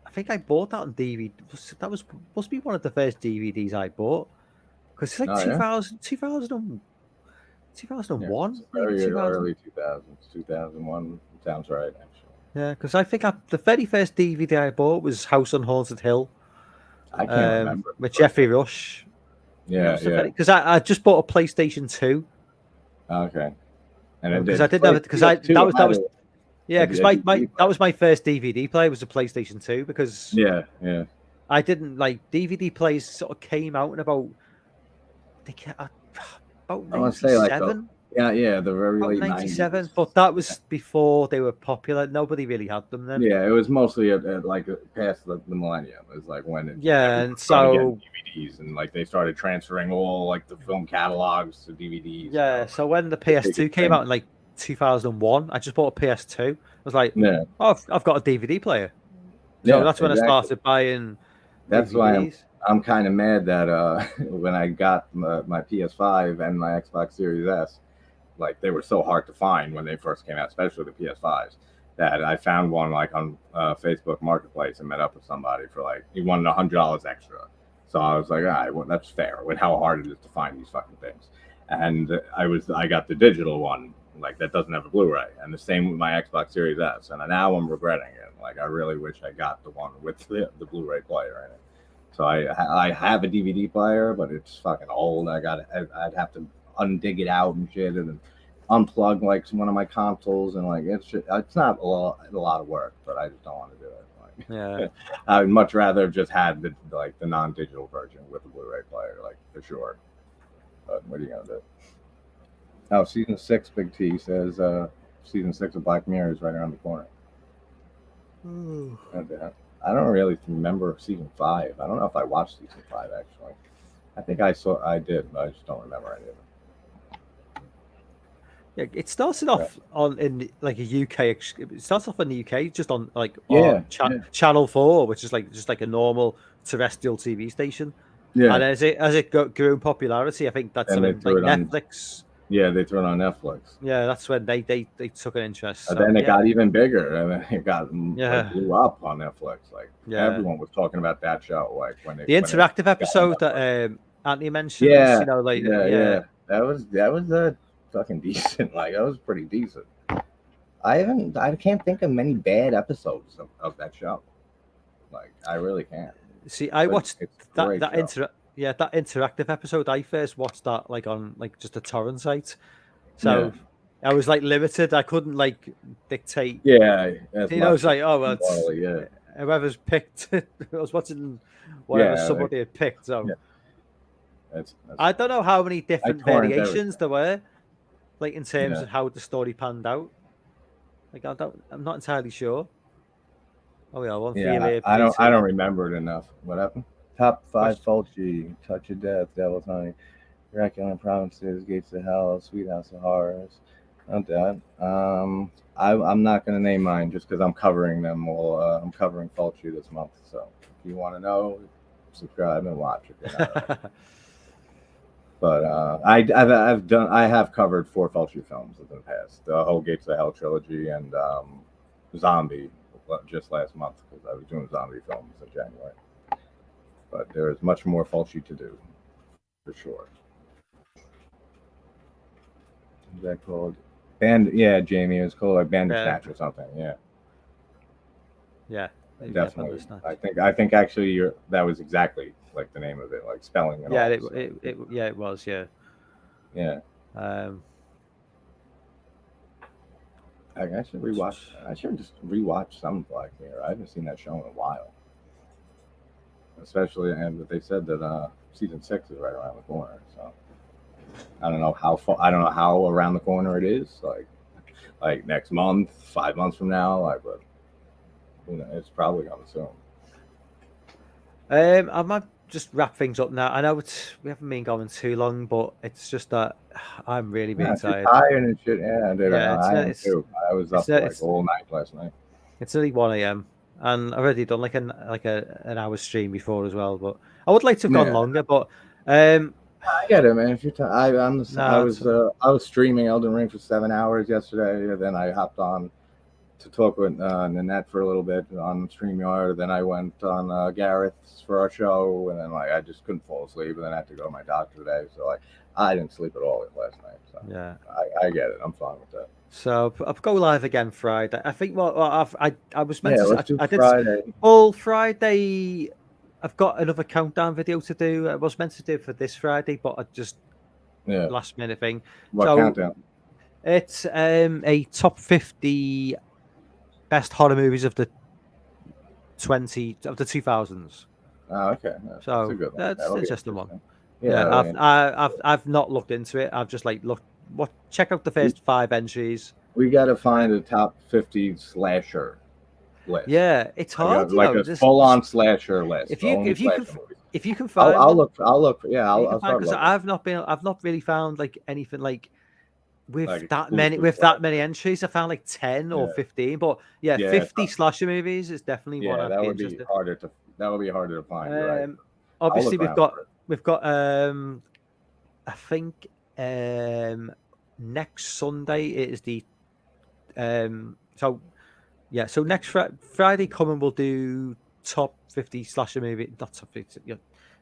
I think I bought that on DVD. That was must be one of the first DVDs I bought because it's like Oh yeah. 2001, Yeah, it's maybe very 2000. early 2000s, 2001 sounds right actually. Yeah, because I think the very first DVD I bought was House on Haunted Hill I can't remember the with first Jeffrey one. Rush. That Yeah, was the yeah. very because I just bought a PlayStation 2 Okay. And it because I did didn't have play it because I PS2 that had was yeah a because my DVD that player. was my first DVD player was a PlayStation 2 because Yeah, yeah. I didn't like DVD players sort of came out in about about I want to say like 97 the very about late 97 90s. but that Yeah. was before they were popular. Nobody really had them then. Yeah, it was mostly like past the millennium. It was like when Yeah, everyone and started getting so DVDs and like they started transferring all like the film catalogs to DVDs. yeah, so when the The biggest PS2 came thing. out in like 2001, I just bought a PS2. I was like, Yeah, oh, I've got a DVD player. So yeah, that's when I exactly. started buying That's why DVDs. I'm kind of mad that when I got my PS5 and my Xbox Series S, like they were so hard to find when they first came out, especially the PS5s, that I found one like on Facebook Marketplace and met up with somebody for like he wanted $100 extra. So I was like, all right, well, that's fair with how hard it is to find these fucking things. And I got the digital one like that doesn't have a Blu-ray, and the same with my Xbox Series S. And now I'm regretting it. Like I really wish I got the one with the Blu-ray player in it. So I have a DVD player, but it's fucking old. I'd have to undig it out and shit, and unplug like one of my consoles, and like it's not a lot of work, but I just don't want to do it. Yeah. Like, I would much rather have just had the non-digital version with the Blu-ray player, like for sure. But what are you gonna do? Oh, season 6, Big T says season 6 of Black Mirror is right around the corner. Okay. I don't really remember season 5. I don't know if I watched season 5 actually. I think I did, but I just don't remember any of it. Yeah, it started off on in like a UK. It starts off in the UK just on like Yeah, Channel 4, which is like just like a normal terrestrial TV station. yeah. And as it grew in popularity, I think that's And they when like threw it on. Netflix. Yeah, they threw it on Netflix. Yeah, that's when they took an interest. So, Then it yeah. got even bigger, and then it got Yeah. blew up on Netflix. Like Yeah. everyone was talking about that show. Like when The interactive episode that Anthony mentions. Yeah, You know, like yeah. That was fucking decent. Like that was pretty decent. I can't think of many bad episodes of that show. Like I really can't. See, I But watched it's a great that show. that interactive episode. I first watched that like on like just a torrent site. So I was like limited. I couldn't like dictate. Yeah, You know, it's like, oh, well, morally, yeah. Whoever's picked. I was watching whatever somebody had picked. So that's I don't know how many different torrent variations there were, like in terms Yeah. of how the story panned out. Like I'm not entirely sure. Oh yeah, one for you there, I don't Peter. remember it enough. What happened? Top 5 Fulci, Touch of Death, Devil's Honey, Dracula Provinces, Gates of Hell, Sweet House of Horrors. I'm done. I'm not gonna name mine just because I'm covering them all. I'm covering Fulci this month, so if you want to know, subscribe and watch it. But I have covered 4 Fulci films in the past. The whole Gates of Hell trilogy and Zombie just last month because I was doing zombie films in January. But there is much more Fulci to do, for sure. Is that called Jamie, it was called like Bandersnatch Yeah. or something. Yeah, Yeah. Yeah, definitely. Bandersnatch. I think actually that was exactly like the name of it, like spelling and Yeah, all. it, So it, it yeah, it was, yeah. yeah, Um, I should rewatch. I should just rewatch some Black Mirror. I haven't seen that show in a while. Especially, and they said that season 6 is right around the corner. So I don't know how far. I don't know how around the corner it is. Like next month, 5 months from now. Like, but you know, it's probably coming soon. I might just wrap things up now. I know we haven't been going too long, but it's just that I'm really, Yeah, really if you're tired. tired and shit. Yeah, dude, Yeah, I am too. I was it's up like it's all night last night. it's nearly 1 a.m. and I've already done like an hour stream before as well. But I would like to have gone Yeah, longer, but um, I get it, man. If you're tired, no, I was streaming Elden Ring for 7 hours yesterday. And then I hopped on to talk with Nanette for a little bit on StreamYard. Then I went on Gareth's for our show, and then like I just couldn't fall asleep, and then I had to go to my doctor today. So like I didn't sleep at all last night. So yeah. I get it. I'm fine with that. So I'll go live again Friday. I think I was meant Yeah, to. let's do I did Friday. all Friday. I've got another countdown video to do. I was meant to do it for this Friday, but I just Yeah. last minute thing. What So countdown? it's a top 50 best horror movies of the 2000s. Oh, okay. That's a So good one. that's That'll an be interesting one. interesting. Yeah, that'll be interesting. I've not looked into it. I've just like check out the first 5 entries. We got to find a top 50 slasher list. Yeah, it's hard. Like a full-on slasher list. If you can find I'll one, look. Yeah, I'll start because looking. I've not really found like anything like with Like that exclusive many entries. I found like 10 or Yeah. 15, but yeah, Yeah, 50 slasher movies is definitely one Yeah, I'd that be would be interested. harder to find. You're right. Obviously I'll look around for it. we've got I think next Sunday is the so yeah, so next Friday coming we'll do top 50 slasher movie, not top 50, you're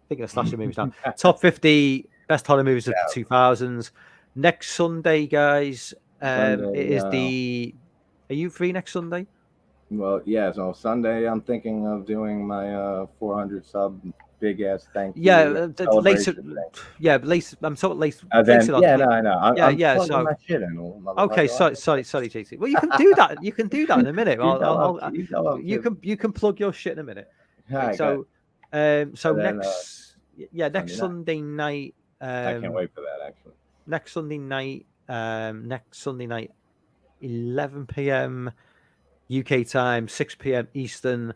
thinking of slasher movies now. Top 50 best horror movies of the 2000s. Next Sunday, guys, Sunday, it is are you free next Sunday? Well, yeah. So Sunday, I'm thinking of doing my 400 sub big ass thank you. Yeah, later. celebration thing. Yeah, but later. I'm talking later. Then, later on. yeah, no, I know. I'm yeah. plugging So my shit in. okay, sorry, JT. Well, you can do that. You can do that in a minute. You can plug your shit in a minute. Right, So, so then, next Sunday night. I can't wait for that. Actually, next Sunday night, 11 p.m. UK time, 6 p.m. Eastern.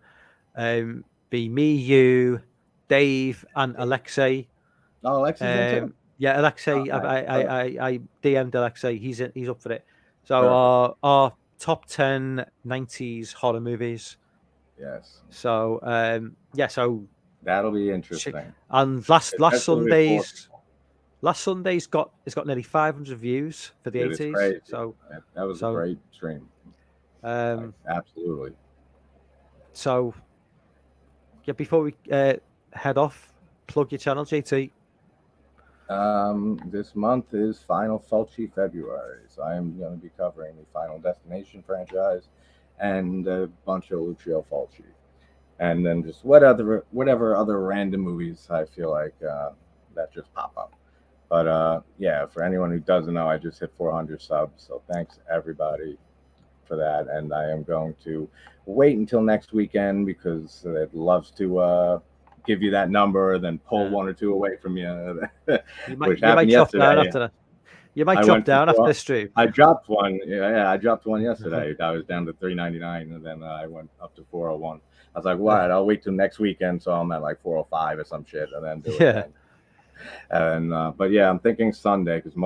Be me, you, Dave, and Alexei. Oh, Alexei's in too? Yeah, Alexei. Oh, nice. I DM'd Alexei. He's up for it. So our top 10 90s horror movies. Yes. So so that'll be interesting. And last Sunday's got nearly 500 views for the 80s. So that was a great stream. Absolutely. So yeah, before we head off, plug your channel, JT. This month is Final Fulci February, so I am going to be covering the Final Destination franchise and a bunch of Lucio Fulci, and then just whatever other random movies I feel like that just pop up. But yeah, for anyone who doesn't know, I just hit 400 subs, so thanks everybody for that. And I am going to wait until next weekend because it loves to give you that number, then pull one or two away from you. Which happened yesterday. You might drop down after this stream. I dropped one. Yeah, I dropped one yesterday. I was down to 399, and then I went up to 401. I was like, "All right, I'll wait till next weekend, so I'm at like 405 or some shit, and then do it." Again. And but yeah, I'm thinking Sunday because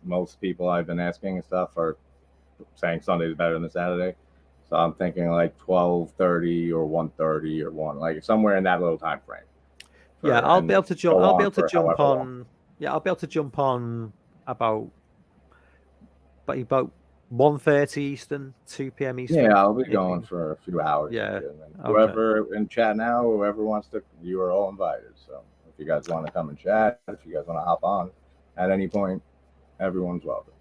most people I've been asking and stuff are saying Sunday is better than Saturday. So I'm thinking like 12:30 or 1:30 or 1, like somewhere in that little time frame. Yeah, I'll be able to jump on. Yeah, I'll be able to jump on about 1:30 Eastern, 2 p.m. Eastern. Yeah, I'll be going for a few hours. Yeah. Whoever in chat now, whoever wants to, you are all invited. So if you guys want to come and chat, if you guys want to hop on at any point, everyone's welcome.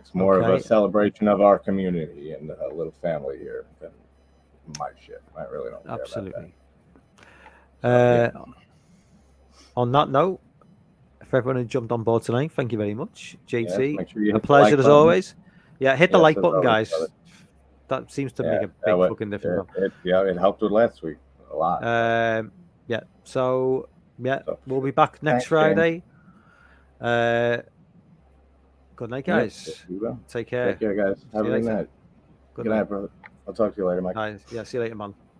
It's more of Okay. a celebration of our community and a little family here than my shit. I really don't care Absolutely. about that. On that note, for everyone who jumped on board tonight, thank you very much, JT. Make sure you A hit the pleasure like as button. always. Yeah, hit the Yes, like as button, always, guys. brother. That seems to Yeah, make a big fucking difference. It helped with last week a lot. Yeah. So yeah, So, we'll be back next thanks, James. Friday. Good night, guys. Yes, you will. Take care. Take care, guys. Have a you good later. night. Good Good night, brother. I'll talk to you later, Mike. Yeah, see you later, man.